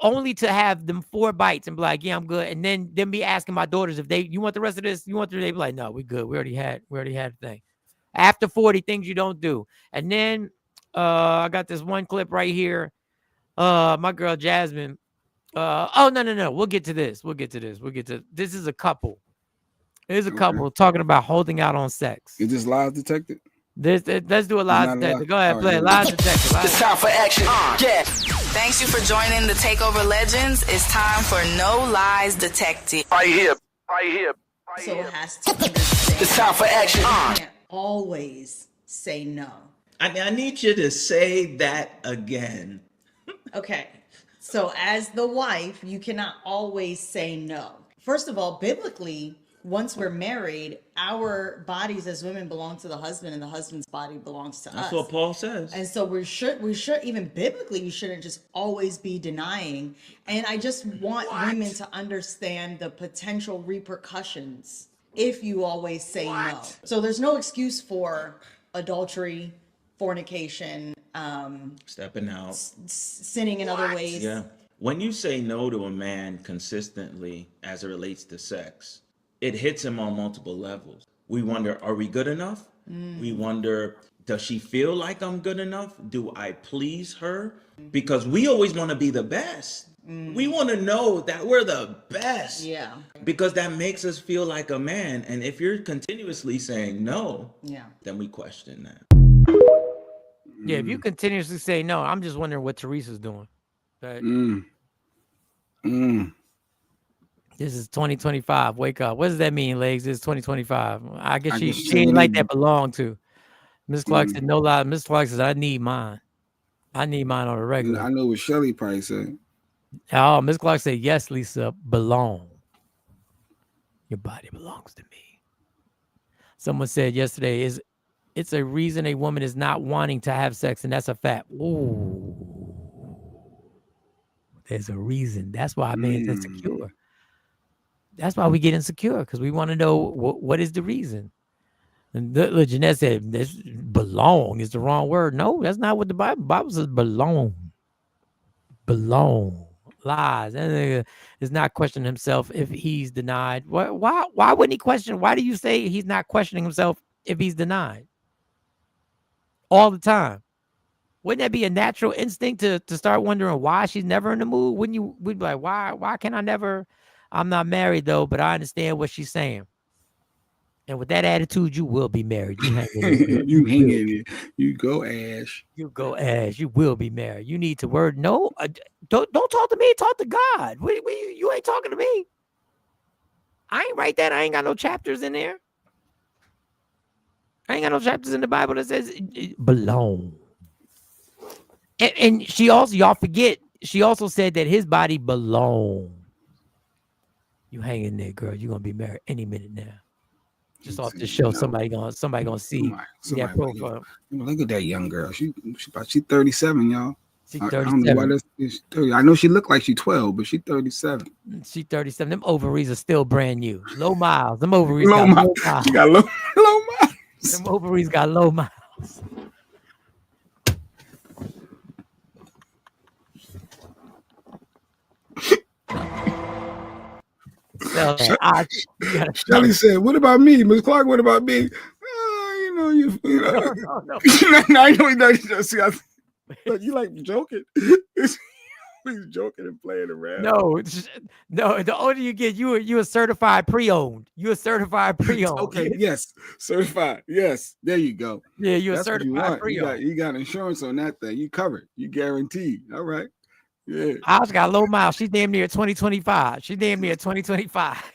Only to have them 4 bites and be like, yeah, I'm good. And then be asking my daughters if you want the rest of this, they be like, no, we good. We already had the thing. After 40, things you don't do. And then I got this one clip right here. My girl Jasmine. No. We'll get to this. This is a couple. There's a couple talking about holding out on sex. Is this live detected? Let's do a live detector. Go ahead, play a live detector. It's time for action. Yeah. Thanks you for joining the Takeover Legends. It's time for No Lies Detected. Right here. So it has to understand. It's time for action. You can't always say no. I need you to say that again. Okay. So as the wife, you cannot always say no. First of all, biblically, once we're married, our bodies as women belong to the husband and the husband's body belongs to us. That's what Paul says. And so we should even biblically, you shouldn't just always be denying. And I just want women to understand the potential repercussions if you always say no. So there's no excuse for adultery, fornication, stepping out, sinning in other ways. Yeah. When you say no to a man consistently as it relates to sex, it hits him on multiple levels. We wonder, are we good enough? We wonder, does she feel like I'm good enough? Do I please her? Because we always want to be the best. We want to know that we're the best. Yeah. Because that makes us feel like a man. And if you're continuously saying no, then we question that. Yeah, if you continuously say no, I'm just wondering what Teresa's doing. But this is 2025. Wake up. What does that mean, Legs? It's 2025. I guess she ain't like that belong to. Miss Clark said, no lie. Miss Clark says, I need mine. I need mine on a regular. I know what Shelly probably said. Oh, Miss Clark said, yes, Lisa, belong. Your body belongs to me. Someone said yesterday, it's a reason a woman is not wanting to have sex, and that's a fact. Ooh. There's a reason. That's why a man's insecure. That's why we get insecure, because we want to know what is the reason. And Jeanette said, this belong is the wrong word. No, that's not what the Bible says. Belong. Lies. And is not questioning himself if he's denied. Why wouldn't he question? Why do you say he's not questioning himself if he's denied? All the time. Wouldn't that be a natural instinct to start wondering why she's never in the mood? Wouldn't you? We'd be like, why can I never? I'm not married though, but I understand what she's saying. And with that attitude, you will be married. You hang in you go, Ash. You go, Ash. You will be married. You need to word no. Don't talk to me. Talk to God. You ain't talking to me. I ain't write that. I ain't got no chapters in there. I ain't got no chapters in the Bible that says belong. And she also, y'all forget, she also said that his body belong. You hang in there, girl. You're gonna be married any minute now. Just off the show, somebody gonna see that profile. Look at that young girl. She's 37, y'all. She's 37. I don't know why that's 30. I know she looked like she's 12, but she's 37. She's 37. Them ovaries are still brand new. Low miles. Them ovaries low got miles. low miles. She got low miles. Them ovaries got low miles. So, Shelly said, "What about me, Miss Clark? What about me?" You know. No. I know you like joking. always joking and playing around. No. The older you get, you a certified pre-owned. You a certified pre-owned. Okay, yes, certified. Yes, there you go. Yeah, you a That's what you certified want. pre-owned. You got insurance on that thing. You covered. You guaranteed. All right. Yeah. Ours got low miles. She damn near 2025. She damn near 2025.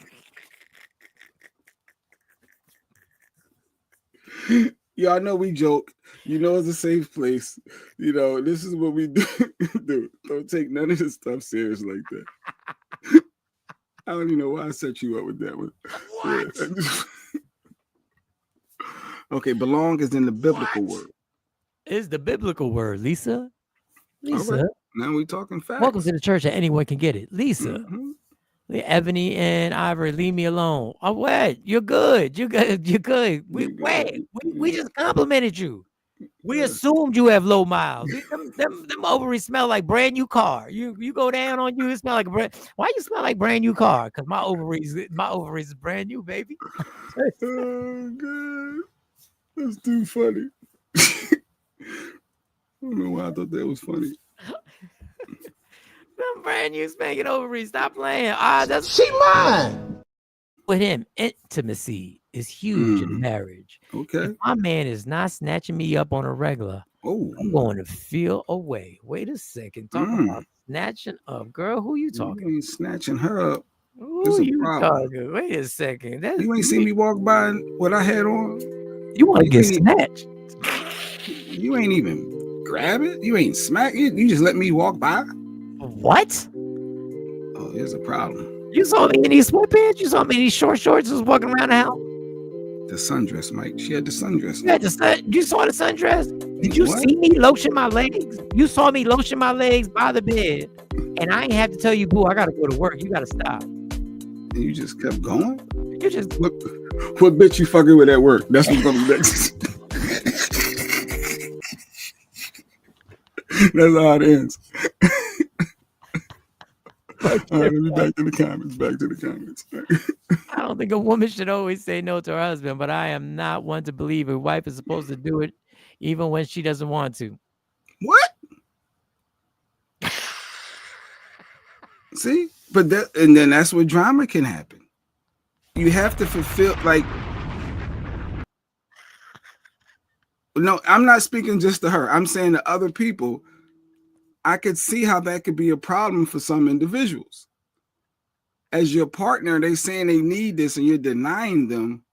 Y'all know we joke. You know it's a safe place. You know, this is what we do. Don't take none of this stuff serious like that. I don't even know why I set you up with that one. What? Okay, belong is in the biblical word. Is the biblical word, Lisa. Lisa. All right. Now we talking facts. Welcome to the church that anyone can get it. Lisa. Mhm. Ebony and Ivory, leave me alone. Oh, what? You're good. You're good. You're good. We just complimented you. We assumed you have low miles. Them ovaries smell like brand new car. You go down on you, it smell like a brand. Why you smell like brand new car? Because my ovaries is brand new, baby. Oh god, that's too funny. I don't know why I thought that was funny. Them brand new spanking ovaries. Stop playing. That's She mine. with him. Intimacy is huge in marriage. Okay. If my man is not snatching me up on a regular, I'm going to feel away. Wait a second. Talk about snatching up. Girl, who you talking? You ain't snatching her up. Who you talking? Wait a second. You ain't seen me walk by what I had on? You want to get snatched. You ain't even grab it. You ain't smack it. You just let me walk by. What? Oh, there's a problem. You saw me in these sweatpants? You saw me in these short shorts just walking around the house? The sundress, Mike. She had the sundress. You saw the sundress? Did you see me lotion my legs? You saw me lotion my legs by the bed. And I ain't have to tell you, boo, I got to go to work. You got to stop. And you just kept going? You just... What bitch you fucking with at work? That's what's going to be next. That's how it ends. All right, let me back to the comments. I don't think a woman should always say no to her husband, but I am not one to believe a wife is supposed to do it even when she doesn't want to. What? See? But then that's where drama can happen. You have to fulfill, no, I'm not speaking just to her. I'm saying to other people. I could see how that could be a problem for some individuals. As your partner, they saying they need this and you're denying them.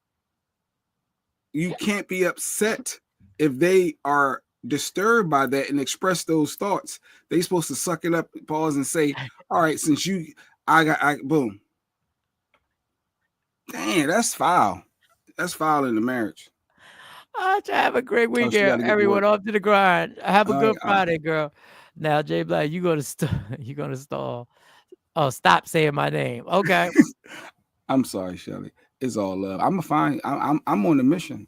You can't be upset if they are disturbed by that and express those thoughts. They supposed to suck it up, pause, and say, all right, since boom. Dang, that's foul. That's foul in the marriage. Have a great weekend, everyone. Off to the grind. Have a good Friday, girl. Now, Jay Black, you're gonna stall. Oh, stop saying my name. Okay. I'm sorry, Shelly. It's all love. I'm on a mission.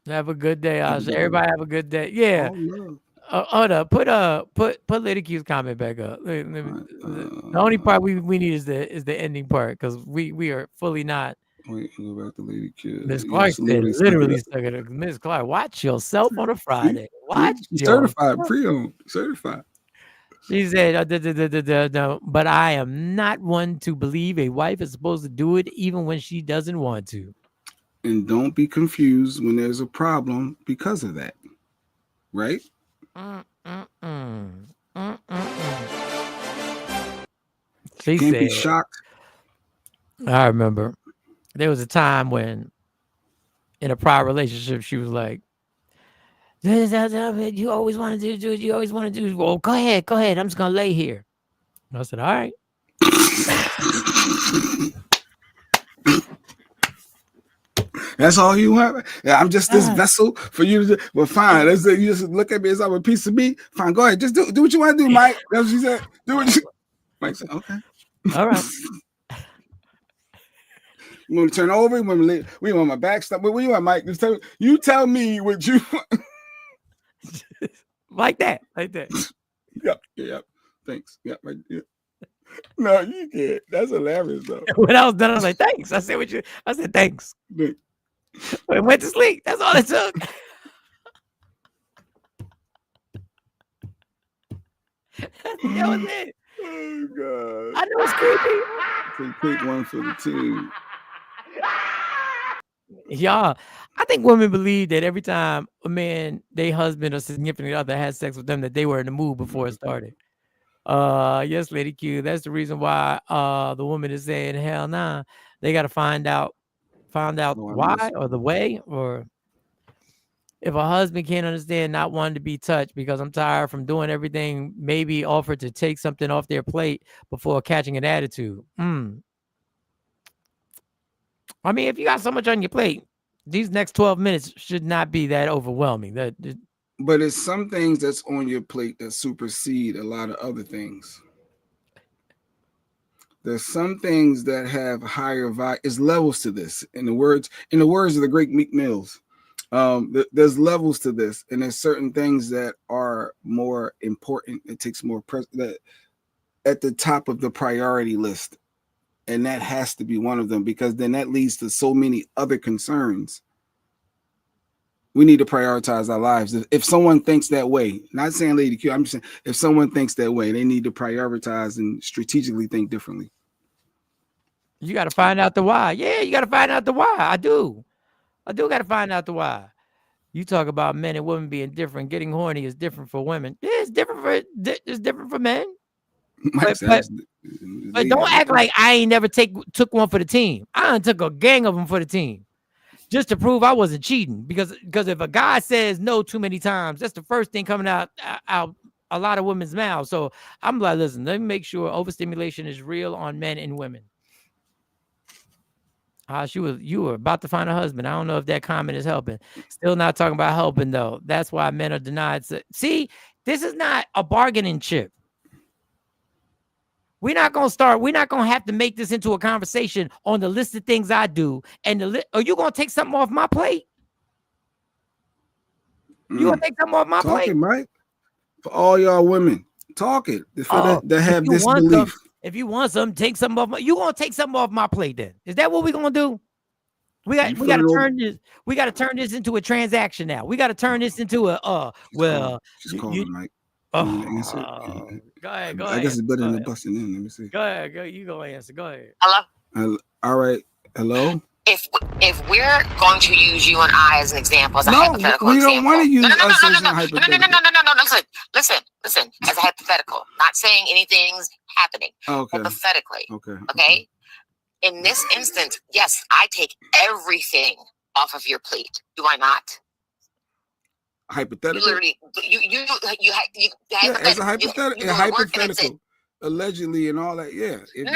Have a good day, Asha. Everybody have a good day. Yeah. Hold up. Put Lady Q's comment back up. The only part we need is the ending part because we are fully not. Wait, go back to Lady Q. Miss Clark said literally stuck it up. Miss Clark, watch yourself on a Friday. Watch certified, pre-owned, certified. She said, no, but I am not one to believe a wife is supposed to do it even when she doesn't want to. And don't be confused when there's a problem because of that. Right? She can't said, be shocked. I remember there was a time when in a prior relationship, she was like, you always want to do it. You always want to do it. Well, go ahead. I'm just going to lay here. And I said, all right. That's all you want? Yeah, I'm just this vessel for you to do. Well, fine. Let's say you just look at me as I'm a piece of meat. Fine, go ahead. Just do what you want to do, Mike. That's what she said. Do what you... Mike said, okay. All right. You want to turn over? You want me to we want my back stop? What do you want, Mike? Just tell me what you want. like that. Yep. Thanks. Yep. Right, yeah. No, you can't. That's hilarious, though. When I was done, I was like, thanks. I said, thanks. I went to sleep. That's all it took. That was it. Oh God. I know it's creepy. So take one for the team. Yeah, I think women believe that every time a man, their husband or significant other has sex with them, that they were in the mood before it started. Yes, Lady Q. That's the reason why the woman is saying, hell nah. They gotta find out why or the way, or if a husband can't understand not wanting to be touched because I'm tired from doing everything, maybe offer to take something off their plate before catching an attitude. I mean, if you got so much on your plate, these next 12 minutes should not be that overwhelming. But it's some things that's on your plate that supersede a lot of other things. There's some things that have higher value. It's levels to this. In the words of the great Meek Mills, there's levels to this, and there's certain things that are more important. It takes more that at the top of the priority list, and that has to be one of them, because then that leads to so many other concerns. We need to prioritize our lives. If someone thinks that way, not saying Lady Q, I'm just saying if someone thinks that way, they need to prioritize and strategically think differently. You got to find out the why. Yeah, you got to find out the why. I do got to find out the why. You talk about men and women being different. Getting horny is different for women. Yeah, it's different for men. But don't act like I ain't never took one for the team. I done took a gang of them for the team, just to prove I wasn't cheating. Because if a guy says no too many times, that's the first thing coming out a lot of women's mouths. So I'm like, listen, let me make sure overstimulation is real on men and women. You were about to find a husband. I don't know if that comment is helping. Still not talking about helping though. That's why men are denied. See, this is not a bargaining chip. We're not going to have to make this into a conversation on the list of things I do. And are you going to take something off my plate? You going to take something off my plate? Mike. For all y'all women, talk it. For that have this belief. If you want something, take something off you going to take something off my plate then. Is that what we're going to do? We got to turn this into a transaction now. We got to turn this into a She's calling Mike. Go ahead. I guess it's better than busting in. Let me see. Go ahead. You go answer. Go ahead. Hello. All right. Hello. If we're going to use you and I as an example, as a hypothetical we example. don't want to use us as a hypothetical. No. Listen. As a hypothetical, not saying anything's happening. Okay. Hypothetically. Okay. In this instance, yes, I take everything off of your plate. Do I not? Hypothetical. You literally, as a hypothetical, allegedly and all that. Yeah. No.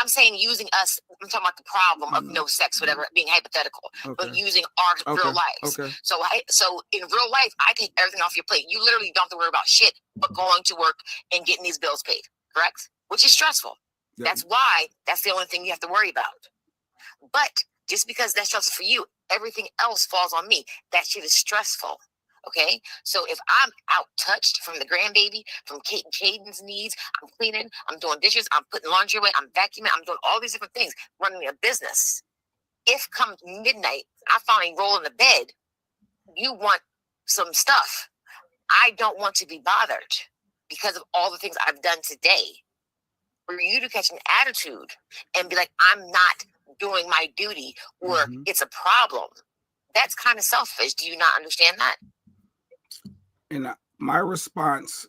I'm saying using us. I'm talking about the problem of no sex, whatever, being hypothetical, but using our real lives. Okay. So in real life, I take everything off your plate. You literally don't have to worry about shit but going to work and getting these bills paid. Correct? Which is stressful. Yep. That's why that's the only thing you have to worry about. But just because that's stressful for you, everything else falls on me. That shit is stressful. Okay, so if I'm out touched from the grandbaby, from Kate and Caden's needs, I'm cleaning, I'm doing dishes, I'm putting laundry away, I'm vacuuming, I'm doing all these different things, running a business. If come midnight, I finally roll in the bed, you want some stuff. I don't want to be bothered because of all the things I've done today. For you to catch an attitude and be like, I'm not doing my duty, or it's a problem, that's kind of selfish. Do you not understand that? And my response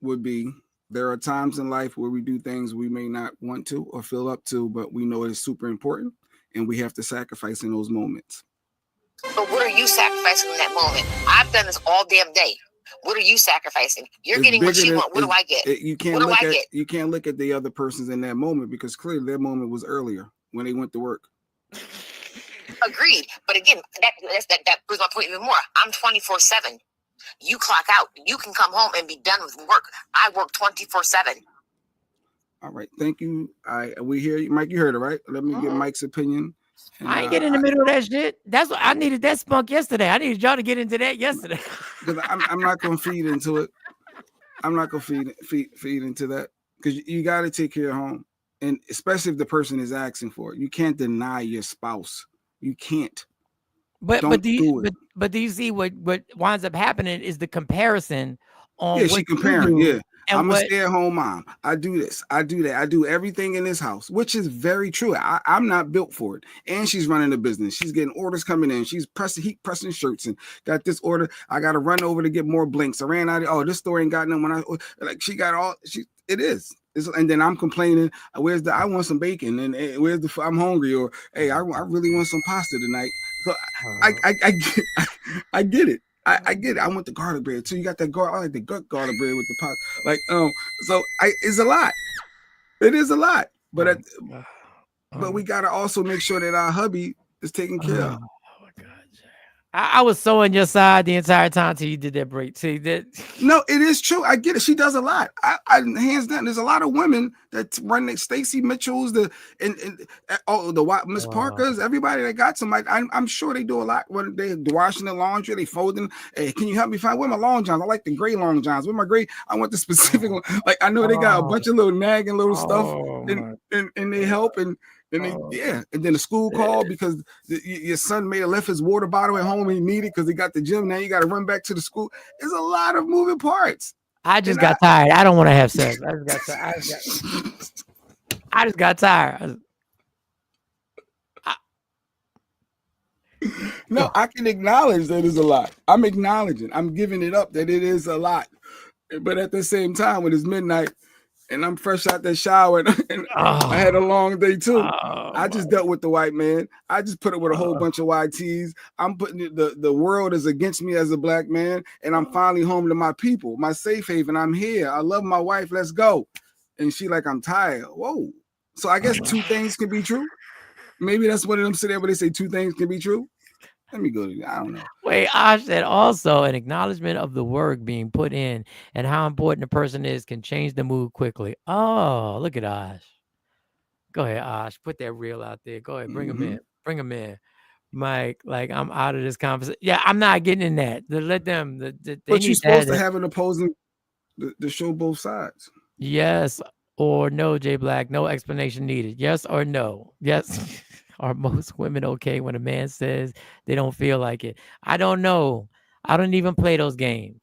would be, there are times in life where we do things we may not want to or feel up to, but we know it's super important and we have to sacrifice in those moments. But what are you sacrificing in that moment? I've done this all damn day. What are you sacrificing? You're getting what you want. What do I get? You can't look at the other person's in that moment, because clearly their moment was earlier when they went to work. Agreed. But again, that proves my point even more. I'm 24/7. You clock out. You can come home and be done with work. I work 24/7. All right. Thank you. We hear you, Mike. You heard it, right? Let me get Mike's opinion. And, I ain't get in the middle of that shit. That's what I needed. That spunk yesterday. I needed y'all to get into that yesterday. Because I'm not gonna feed into it. I'm not gonna feed into that, because you got to take care of home, and especially if the person is asking for it. You can't deny your spouse. You can't. But do you see what winds up happening is the comparison on Yeah, what she you comparing. do Yeah. and I'm a what. stay-at-home mom. I do this. I do that. I do everything in this house, which is very true. I'm not built for it. And she's running a business. She's getting orders coming in. She's heat pressing shirts and got this order. I got to run over to get more blinks. I ran out of, oh, this store ain't got none. She got all, it is. And then I'm complaining, I want some bacon and I'm hungry, or hey, I really want some pasta tonight. So I get it. I get it. I want the garlic bread too. You got that I like the garlic bread with the pot. It's a lot. It is a lot. But we gotta also make sure that our hubby is taken care of. I was so on your side the entire time till you did that break. See that? No, it is true. I get it. She does a lot. I hands down. There's a lot of women that run Stacey Mitchell's, the Miss Parkers, everybody that got somebody. I'm sure they do a lot when they washing the laundry, they folding. Hey, can you help me find where my long johns? I like the gray long johns. Where my gray? I want the specific one. Like I know they got a bunch of little nagging little stuff, and they help and then the school called because your son may have left his water bottle at home and he needed because he got the gym. Now you got to run back to the school. There's a lot of moving parts. I just got tired. I don't want to have sex. I just got tired. No, I can acknowledge that it's a lot. I'm acknowledging. I'm giving it up that it is a lot. But at the same time, when it's midnight, and I'm fresh out that shower, and I had a long day too. I just dealt with the white man. I just put up with a whole bunch of YTs. I'm putting the world is against me as a black man, and I'm finally home to my people, my safe haven. I'm here. I love my wife. Let's go. And she like, I'm tired. Whoa. So I guess two things can be true. Maybe that's one of them sit there where they say two things can be true. Let me go. I don't know. Wait, Ash said also an acknowledgement of the work being put in and how important a person is can change the mood quickly. Oh, look at Ash. Go ahead, Ash. Put that reel out there. Go ahead. Bring him in. Bring him in. Mike, like I'm out of this conversation. Yeah, I'm not getting in that. Let them. But you're supposed to have an opposing to show both sides. Yes or no, J Black. No explanation needed. Yes or no. Yes. Are most women okay when a man says they don't feel like it? I don't know. I don't even play those games.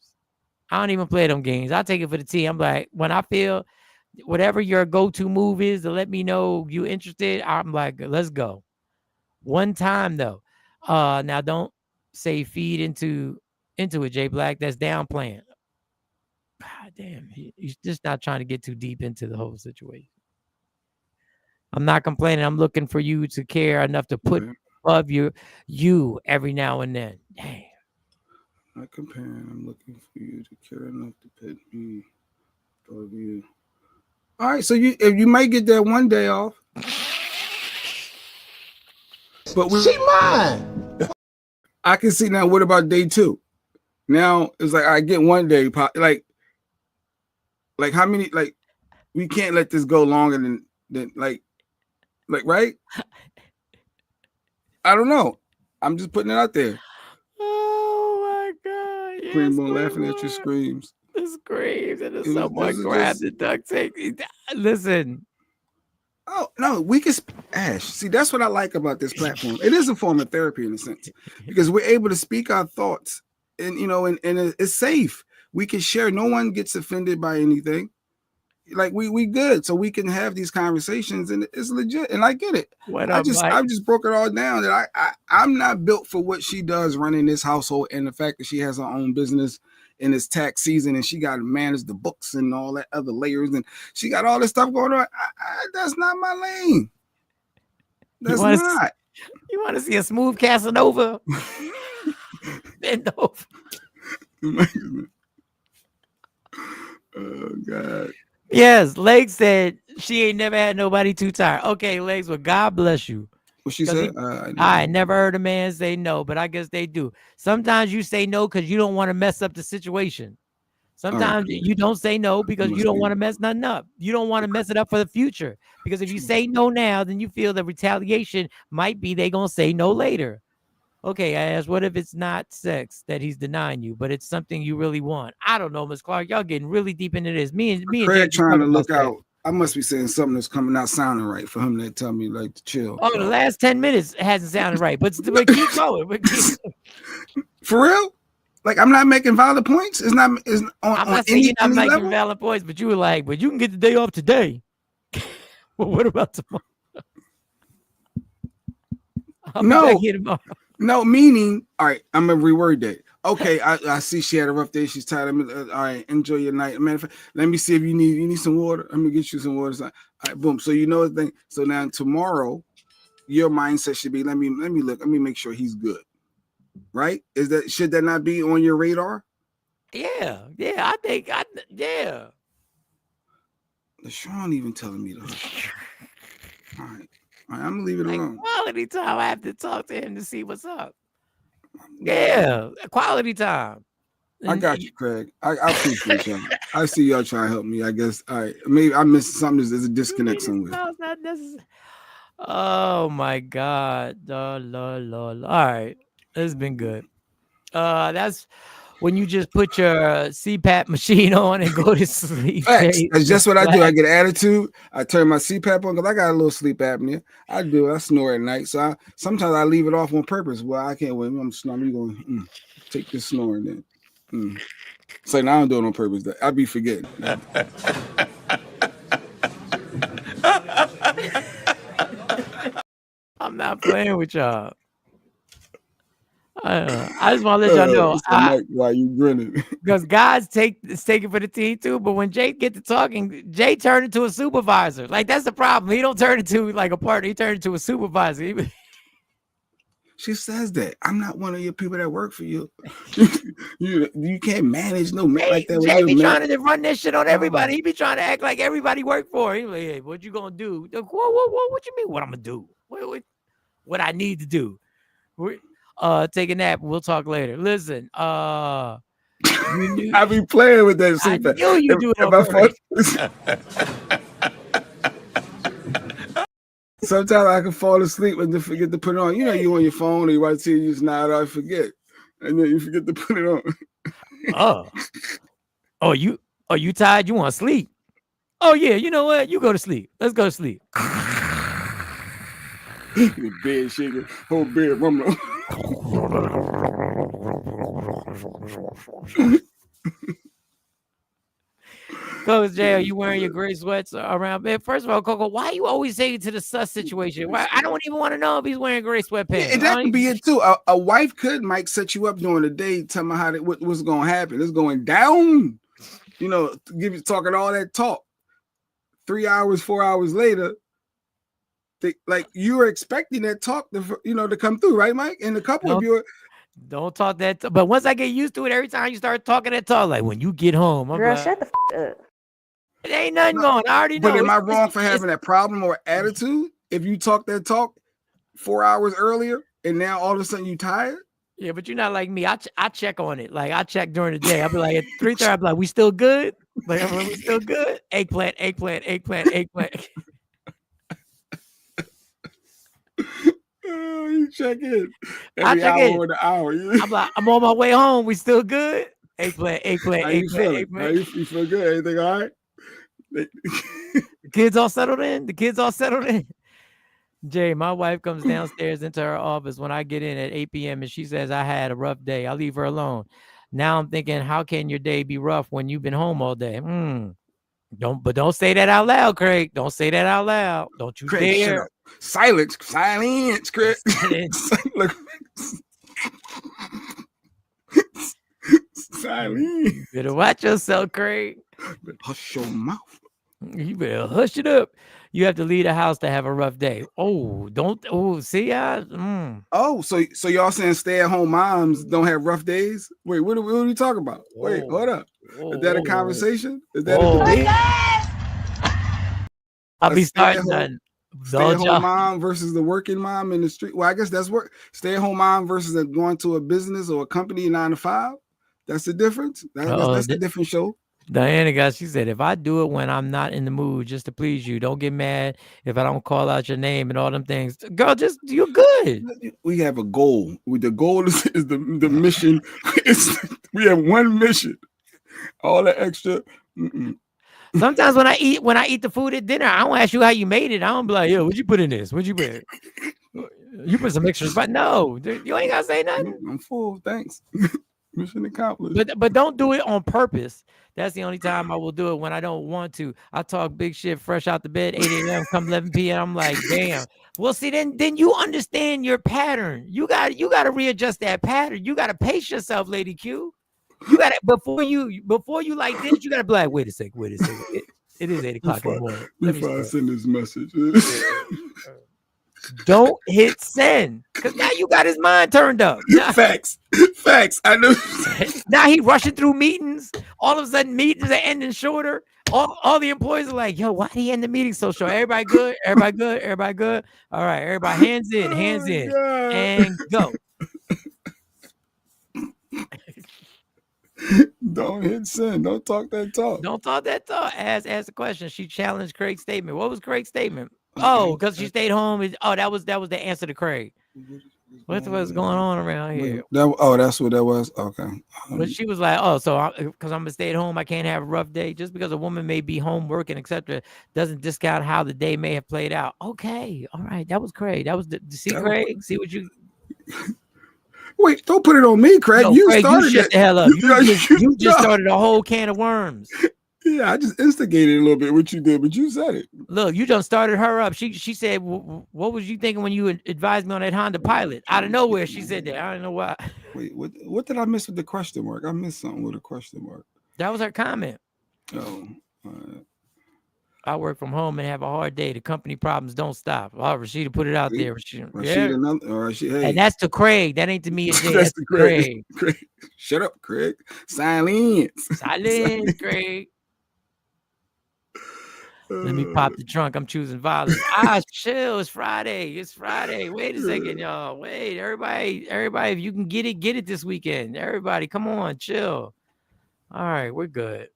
I don't even play them games. I take it for the tea. I'm like, when I feel whatever your go-to move is to let me know you interested, I'm like, let's go. One time though. Now don't say feed into it, J Black. That's downplaying. God damn, he's just not trying to get too deep into the whole situation. I'm not complaining. I'm looking for you to care enough to put above you every now and then. Dang. I'm not comparing. I'm looking for you to care enough to put me above you. All right, so you might get that one day off. But she mine. I can see now. What about day 2? Now it's like I get one day. Like how many? Like we can't let this go longer than like right? I don't know. I'm just putting it out there. Oh my God! Yes, Primo laughing at your screams. The screams and someone grabbed the duct tape. Listen. Oh no, we can Ash. See, that's what I like about this platform. It is a form of therapy in a sense because we're able to speak our thoughts, and and it's safe. We can share. No one gets offended by anything. Like we good, so we can have these conversations, and it's legit. And I get it. I've just broke it all down that I'm not built for what she does running this household, and the fact that she has her own business in this tax season, and she got to manage the books and all that other layers, and she got all this stuff going on. That's not my lane. That's not. You want to see a smooth Casanova? Bend over. Oh God. Yes, Legs said she ain't never had nobody too tired. Okay, Legs, well, God bless you. What she said? I never heard a man say no, but I guess they do. Sometimes you say no because you don't want to mess up the situation. Sometimes you don't say no because you don't want to mess nothing up. You don't want to mess it up for the future. Because if you say no now, then you feel the retaliation might be they going to say no later. Okay, I asked, what if it's not sex that he's denying you, but it's something you really want? I don't know, Miss Clark. Y'all getting really deep into this. Me and Craig trying to look out. I must be saying something that's coming out sounding right for him to tell me like to chill. Oh, the last 10 minutes hasn't sounded right, but keep going. For real? Like, I'm not making valid points. It's not. It's I'm on not saying you're not any making level. valid points, but you were like, but you can get the day off today. Well, what about tomorrow? I'll be back here tomorrow. No, meaning, all right, I'm gonna reword that. Okay, I see she had a rough day. She's tired. All right, enjoy your night. Matter of fact, let me see if you need some water. I'm gonna get you some water. All right, boom. So you know the thing. So now tomorrow, your mindset should be let me look. Let me make sure he's good. Right? Should that not be on your radar? Yeah, I think yeah. LaShawn even telling me to hush. All right, I'm gonna leave it alone. Quality time. I have to talk to him to see what's up. Yeah, quality time. I got you, Craig. I appreciate y'all. I see y'all trying to help me. I guess. All right, maybe I missed something. There's a disconnect somewhere. No, it's not necessary. Oh my God. All right. It's been good. That's when you just put your CPAP machine on and go to sleep. Facts. That's just what I do. I get attitude. I turn my CPAP on because I got a little sleep apnea. I do. I snore at night. So sometimes I leave it off on purpose. Well, I can't wait. I'm snoring. I'm going take this snoring then. So now I'm doing it on purpose. I be forgetting. I'm not playing with y'all. I just want to let y'all know. Why you grinning? Because guys take it for the team too. But when Jay get to talking, Jay turned into a supervisor. Like, that's the problem. He don't turn into like a partner. He turned into a supervisor. She says that I'm not one of your people that work for you. you can't manage like that. Jay be trying to run that shit on everybody. He be trying to act like everybody work for him. He like, hey, what you gonna do? What you mean? What I'm gonna do? What I need to do? Take a nap. We'll talk later. Listen, I be playing with that. I knew you do it. Sometimes I can fall asleep and then forget to put it on. You know, you on your phone or you watch TV, you just nod off, forget, and then you forget to put it on. Oh, you tired? You want to sleep? Oh yeah, you know what? You go to sleep. Let's go to sleep. The bed shaking, whole bed rumbling. Coach Jay, are you wearing your gray sweats around bed? First of all, Coco, why are you always saying to the sus situation? Why I don't even want to know if he's wearing gray sweatpants. And that could be it too. A wife might set you up during the day, tell me what's going to happen. It's going down. You know, talking all that talk. 3 hours, 4 hours later, like you were expecting that talk to come through, right, Mike? And a couple of you. Don't talk that. But once I get used to it, every time you start talking that talk, like when you get home, I'm Girl, like, shut the up. It ain't nothing going. I already know. But am I wrong for having that problem or attitude? If you talk that talk 4 hours earlier and now all of a sudden you tired? Yeah, but you're not like me. I check on it. Like I check during the day. I'll be like at 3:30. I'll be like, we still good? Like, we still good? Eggplant. You check in every hour or the hour. I'm like, I'm on my way home. We still good? Eggplant. How you feeling? You feel good? Everything all right? The kids all settled in. Jay, my wife comes downstairs into her office when I get in at 8 p.m. and she says I had a rough day. I leave her alone. Now I'm thinking, how can your day be rough when you've been home all day? Don't say that out loud, Craig. Don't say that out loud. Don't you Craig, dare. shut up. Silence, Craig. Silence. You better watch yourself, Craig. Hush your mouth. You better hush it up. You have to leave the house to have a rough day. Oh, don't. Oh, see, Oh, so y'all saying stay-at-home moms don't have rough days? Wait, what are we talking about? Wait, hold up. Is that a conversation? Is that a debate? I'll be starting that. Stay-at-home mom versus the working mom in the street. Well, I guess that's work. Stay-at-home mom versus going to a business or a company 9 to 5. That's the difference. That's a different show. Diana, guys, she said, if I do it when I'm not in the mood just to please you, don't get mad if I don't call out your name and all them things. Girl, just you're good. We have a goal. The goal is the mission. We have one mission. All the extra. Sometimes when I eat the food at dinner, I don't ask you how you made it. I don't be like, yo, what'd you put in this? What'd you put? You put some extras, but no, you ain't gotta say nothing. I'm full. Thanks. Mission accomplished. But don't do it on purpose. That's the only time I will do it, when I don't want to. I talk big shit fresh out the bed, 8 a.m. come 11 p.m. I'm like, damn. Well, see, then you understand your pattern. You got to readjust that pattern. You got to pace yourself, Lady Q. You got to before you like this, you got to be like, wait a second. It is 8 o'clock in the morning. Before I send this message. Don't hit send, because now you got his mind turned up. Now, Facts. I know. Now he rushing through meetings. All of a sudden, meetings are ending shorter. All the employees are like, "Yo, why did he end the meeting so short? Everybody good? Everybody good? Everybody good? All right, everybody, hands in, God. and go." Don't hit send. Don't talk that talk. Don't talk that talk. Ask a question. She challenged Craig's statement. What was Craig's statement? Oh, because she stayed home. That was the answer to Craig. What's going on around here? That's what that was. Okay. But she was like, "Oh, so because I'm gonna stay at home, I can't have a rough day." Just because a woman may be home working, etc., doesn't discount how the day may have played out. Okay, all right, that was Craig. That was Craig. See what you. Wait, don't put it on me, Craig. No, you Craig, started you shut it. the hell up. You just started a whole can of worms. Yeah, I just instigated a little bit what you did, but you said it. Look, you done started her up. She said, "What was you thinking when you advised me on that Honda Pilot?" Out of nowhere, she said that. I don't know why. Wait, what did I miss with the question mark? I missed something with a question mark. That was her comment. Oh, I work from home and have a hard day. The company problems don't stop. Oh, Rashida put it out there. Rashida, And that's to Craig. That ain't to me. That's to Craig. Craig. Shut up, Craig. Silence. Silence, Craig. Let me pop the trunk. I'm choosing violence. Chill. It's Friday. Wait a second, y'all. Wait, everybody, if you can get it this weekend. Everybody, come on, chill. All right, we're good.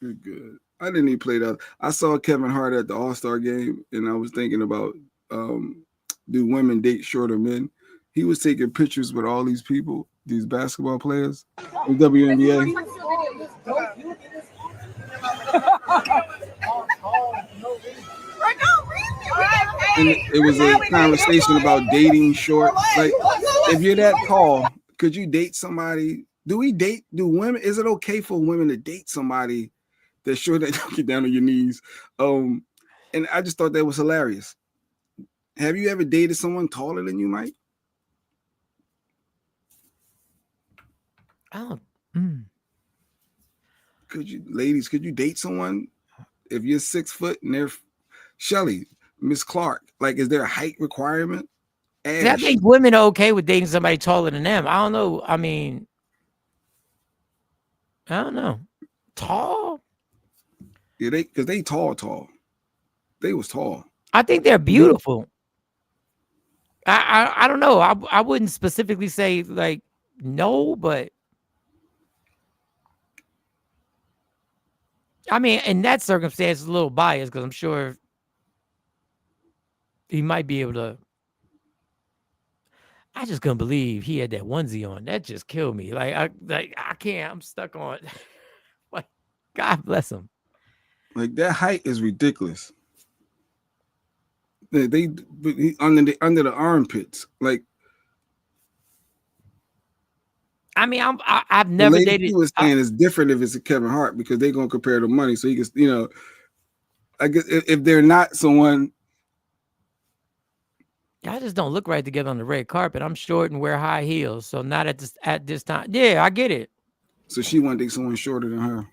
We're good. I didn't even play that. I saw Kevin Hart at the All-Star game, and I was thinking about do women date shorter men? He was taking pictures with all these people, these basketball players, the WNBA. And it was a conversation about dating short. Like, if you're that tall, could you date somebody? Do women? Is it okay for women to date somebody that's short that don't get down on your knees? And I just thought that was hilarious. Have you ever dated someone taller than you, Mike? Oh. Could you date someone if you're 6 foot and they're Shelly, Miss Clark? Like, is there a height requirement? See, I think women are okay with dating somebody taller than them. I don't know. I mean, I don't know. Tall? Yeah, because they tall. They was tall. I think they're beautiful. I don't know. I wouldn't specifically say like no, but I mean, in that circumstance, it's a little biased because I'm sure he might be able to. I just couldn't believe he had that onesie on. That just killed me. I can't. I'm stuck on. Like, God bless him. Like, that height is ridiculous. They under the armpits. Like, I mean, I've never dated. He was saying it's different if it's a Kevin Hart because they're gonna compare the money, so he can, I guess if they're not someone. I just don't look right together on the red carpet. I'm short and wear high heels, so not at this time. Yeah, I get it. So she wanted to date someone shorter than her.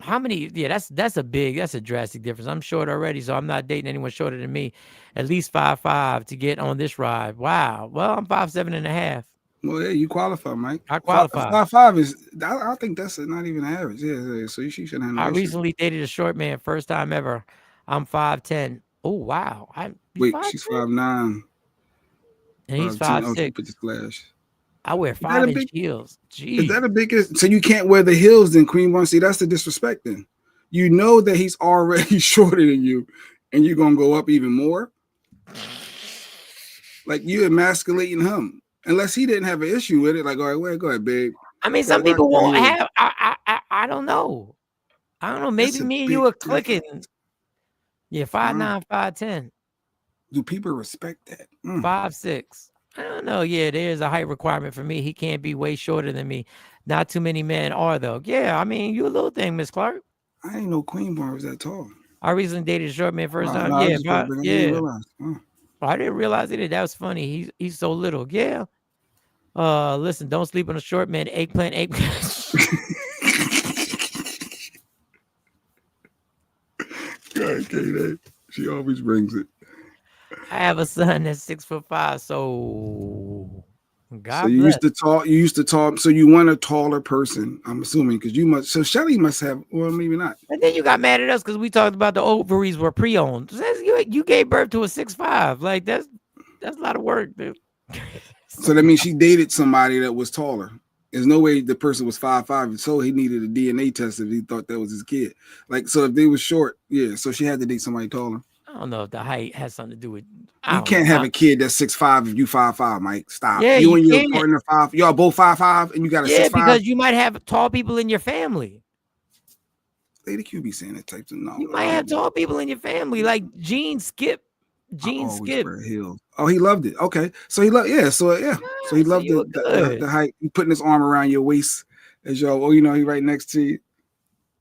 How many? Yeah, that's a drastic difference. I'm short already, so I'm not dating anyone shorter than me. At least 5'5" to get on this ride. Wow. Well, I'm 5'7.5". Well, yeah, you qualify, Mike. I qualify. 5'5" is. I think that's not even average. Yeah. So she shouldn't have no I issue. recently dated a short man, first time ever. I'm 5'10". Oh wow. Wait, she's 5'9". And he's 5'6". I wear 5-inch heels. Jeez. Is that a big? So you can't wear the heels then, Queen One? See, that's the disrespect then. You know that he's already shorter than you, and you're gonna go up even more. Like, you emasculating him, unless he didn't have an issue with it. Like, all right, well, go ahead, babe. I mean, some people won't have. I don't know. I don't know. Maybe me and you are clicking. Yeah, 5'9", 5'10". Do people respect that? 5'6". I don't know. Yeah, there's a height requirement for me. He can't be way shorter than me. Not too many men are though. Yeah, I mean, you a little thing, Miss Clark. I ain't know Queen Bar was that tall. I recently dated a short man first time. No, I Yeah, just but I didn't yeah. realize. I didn't realize it. That was funny. He's so little. Yeah. Listen, don't sleep on a short man. Eggplant. Okay, she always brings it. I have a son that's 6'5", so God So you bless. used to talk. So you want a taller person? I'm assuming because you must. So Shelly must have. Well, maybe not. And then you got mad at us because we talked about the ovaries were pre-owned. You gave birth to a 6'5". Like that's a lot of work, dude. So that means she dated somebody that was taller. There's no way the person was 5'5", so he needed a DNA test if he thought that was his kid. Like, so if they were short, yeah. So she had to date somebody taller. I don't know if the height has something to do with. You can't have a kid that's 6'5" if you 5'5", Mike. Stop. Yeah, you and your can't. partner 5. Y'all both 5'5", and you got a 6'5". Because you might have tall people in your family. Lady Q be saying that types of no. You might have tall people in your family, like Gene Skip. Gene Skip. Heels. Oh, he loved it. Okay, so he loved. Yeah, so yeah, so he loved the height. He putting his arm around your waist as y'all. Oh, you know, he right next to you.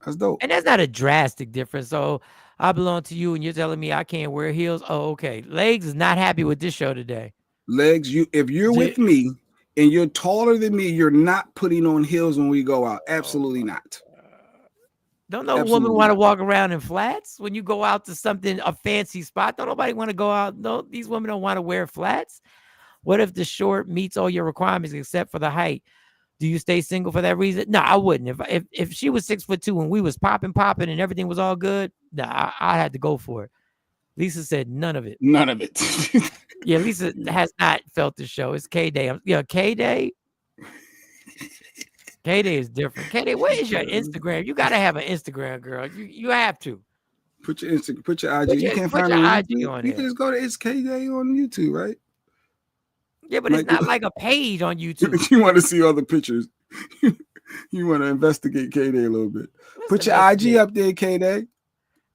That's dope. And that's not a drastic difference. So I belong to you, and you're telling me I can't wear heels. Oh, okay. Legs is not happy with this show today. Legs, if you're with me and you're taller than me, you're not putting on heels when we go out. Absolutely not. Don't no woman want to walk around in flats when you go out to a fancy spot? Don't nobody want to go out. No, these women don't want to wear flats. What if the short meets all your requirements except for the height? Do you stay single for that reason? No, I wouldn't. If she was 6'2" and we was popping and everything was all good, nah, I had to go for it. Lisa said none of it. None of it. Yeah, Lisa has not felt the show. It's K-Day. K-Day. K-Day is different. K-Day, what is your Instagram? You got to have an Instagram, girl. You have to. Put your Instagram, put your IG. You can't find it on YouTube. You can just go to It's K-Day on YouTube, right? Yeah, but it's not like a page on YouTube. You want to see all the pictures. You want to investigate K-Day a little bit. Put your IG up there, K-Day.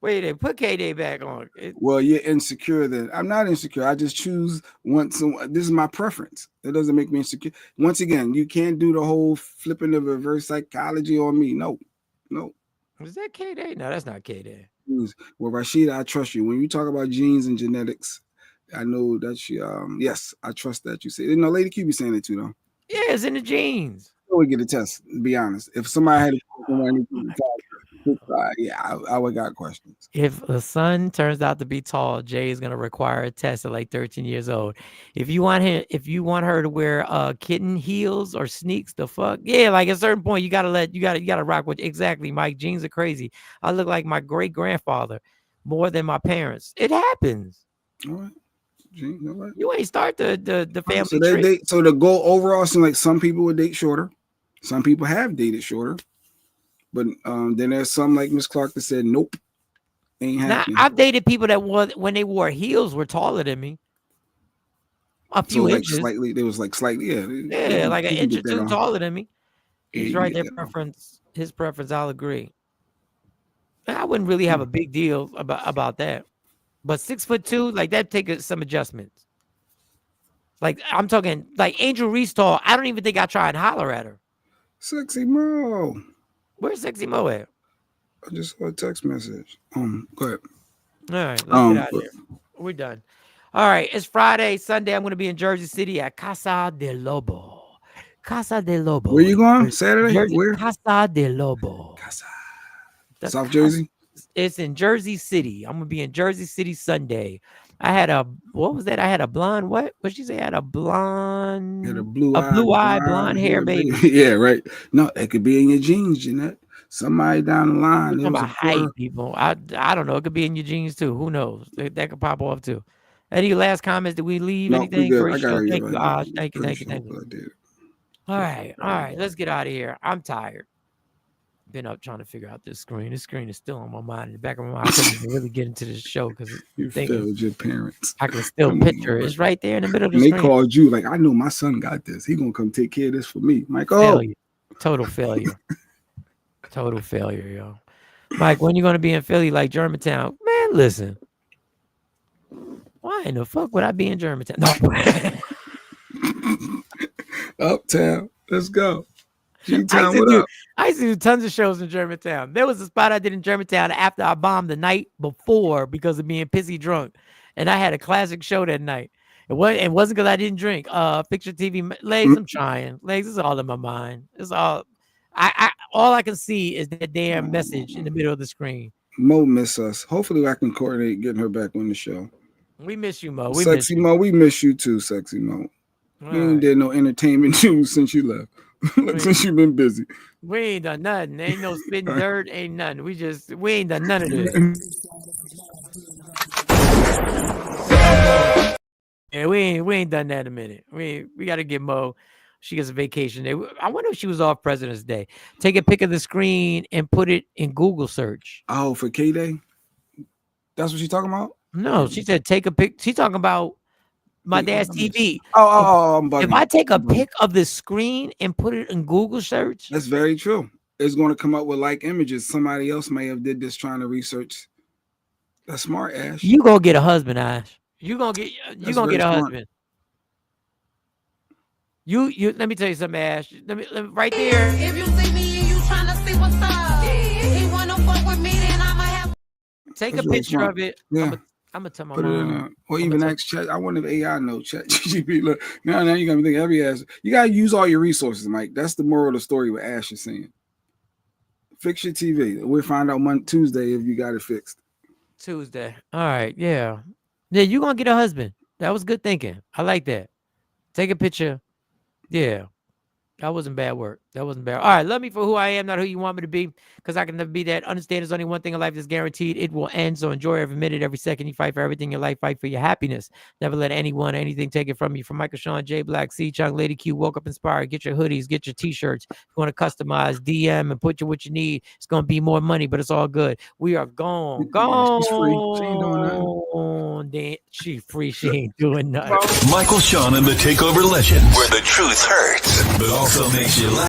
Wait, put K-Day back on. Well, you're insecure then. I'm not insecure. I just choose this is my preference. It doesn't make me insecure. Once again, you can't do the whole flipping the reverse psychology on me. No. Is that K-Day? No, that's not K-Day. Well, Rashida, I trust you. When you talk about genes and genetics, I know that yes, I trust that you say. You know, Lady Q be saying it too, though. Yeah, it's in the genes. We get a test, to be honest. If somebody had I would got questions. If a son turns out to be tall, Jay is gonna require a test at like 13 years old. If you want her to wear kitten heels or sneaks, the fuck yeah. Like at a certain point, you gotta rock with exactly. Mike, jeans are crazy. I look like my great grandfather more than my parents. It happens. All right. You ain't start the family. So so the goal overall seems like some people would date shorter. Some people have dated shorter. But then there's some like Miss Clark that said, nope, ain't happening. I've dated people that when they wore heels were taller than me. A few inches. They was slightly, yeah, like an inch or two taller than me. He's right. His preference, I'll agree. I wouldn't really have a big deal about that. But 6'2", like that take some adjustments. Like I'm talking like Angel Reese tall. I don't even think I try and holler at her. Sexy Mo. Where's Sexy Mo at? I just saw a text message. Go ahead. All right, let's get out of here. We're done. All right, it's Friday. Sunday, I'm going to be in Jersey City at Casa del Lobo. Casa del Lobo. Where you going? Saturday? Where? Casa del Lobo. South Jersey? It's in Jersey City. I'm going to be in Jersey City Sunday. I had what was that? I had a blonde, what she say? I had a blonde, a blue-eyed blonde hair baby. Yeah, right. No, it could be in your jeans, Jeanette. Somebody down the line. Talking about height, people. I don't know. It could be in your jeans too. Who knows? That could pop off too. Any last comments? Did we leave anything? Thank you. All right. Let's get out of here. I'm tired. Been up trying to figure out this screen. This screen is still on my mind. In the back of my mind, I couldn't really get into this show because you failed your parents. I can still picture it. It's right there in the middle of the screen. They called you like, I know my son got this. He gonna come take care of this for me. Mike, total failure. Total failure, yo. Mike, when you gonna be in Philly like Germantown? Man, listen. Why in the fuck would I be in Germantown? No. Uptown. Let's go. G-Town, I what up? used to do tons of shows in Germantown. There was a spot I did in Germantown after I bombed the night before because of being pissy drunk. And I had a classic show that night. It wasn't because I didn't drink. Picture TV legs. I'm trying. Legs is all in my mind. It's all all I can see is that damn message in the middle of the screen. Mo miss us. Hopefully I can coordinate getting her back on the show. We miss you, Mo. Sexy Mo, we miss you too, Sexy Mo. We ain't did no entertainment news since you left. Since you've been busy. We ain't done nothing. Ain't no spitting dirt. Ain't nothing. We ain't done none of this. Yeah, we ain't done that in a minute. We got to get Mo. She gets a vacation day. I wonder if she was off President's Day. Take a pic of the screen and put it in Google search. Oh, for K-Day? That's what she's talking about? No, she said take a pic. She's talking about my dad's TV. I'm bugging. If I take a pic of the screen and put it in Google search, that's very true. It's going to come up with like images. Somebody else may have did this trying to research. That's smart, Ash. You gonna get a husband, Ash. You gonna get a husband. You let me tell you something, Ash. Let me right there. If you see me and you trying to see what's up, he wanna fuck with me, then I'ma have. Take a picture of it. Yeah. I'm gonna tell my Put it in mom. or even ask Chat. I wonder if AI know Chat GP. Look, now you got me thinking every ass. You gotta use all your resources, Mike. That's the moral of the story. What Ash is saying. Fix your TV. We'll find out Tuesday if you got it fixed. Tuesday. All right. Yeah. Yeah. You gonna get a husband. That was good thinking. I like that. Take a picture. Yeah. That wasn't bad work. That wasn't bad. All right. Love me for who I am, not who you want me to be, because I can never be that. Understand there's only one thing in life that's guaranteed. It will end. So enjoy every minute, every second. You fight for everything in your life. Fight for your happiness. Never let anyone or anything take it from you. From Michael Sean, J Black, C Chung, Lady Q, Woke Up Inspired. Get your hoodies, get your t-shirts. If you want to customize, DM and put you what you need. It's going to be more money, but it's all good. We are gone. She's free. She ain't doing nothing. She free. She ain't doing nothing. Michael Sean and the Takeover Legend, where the truth hurts, but also makes you laugh.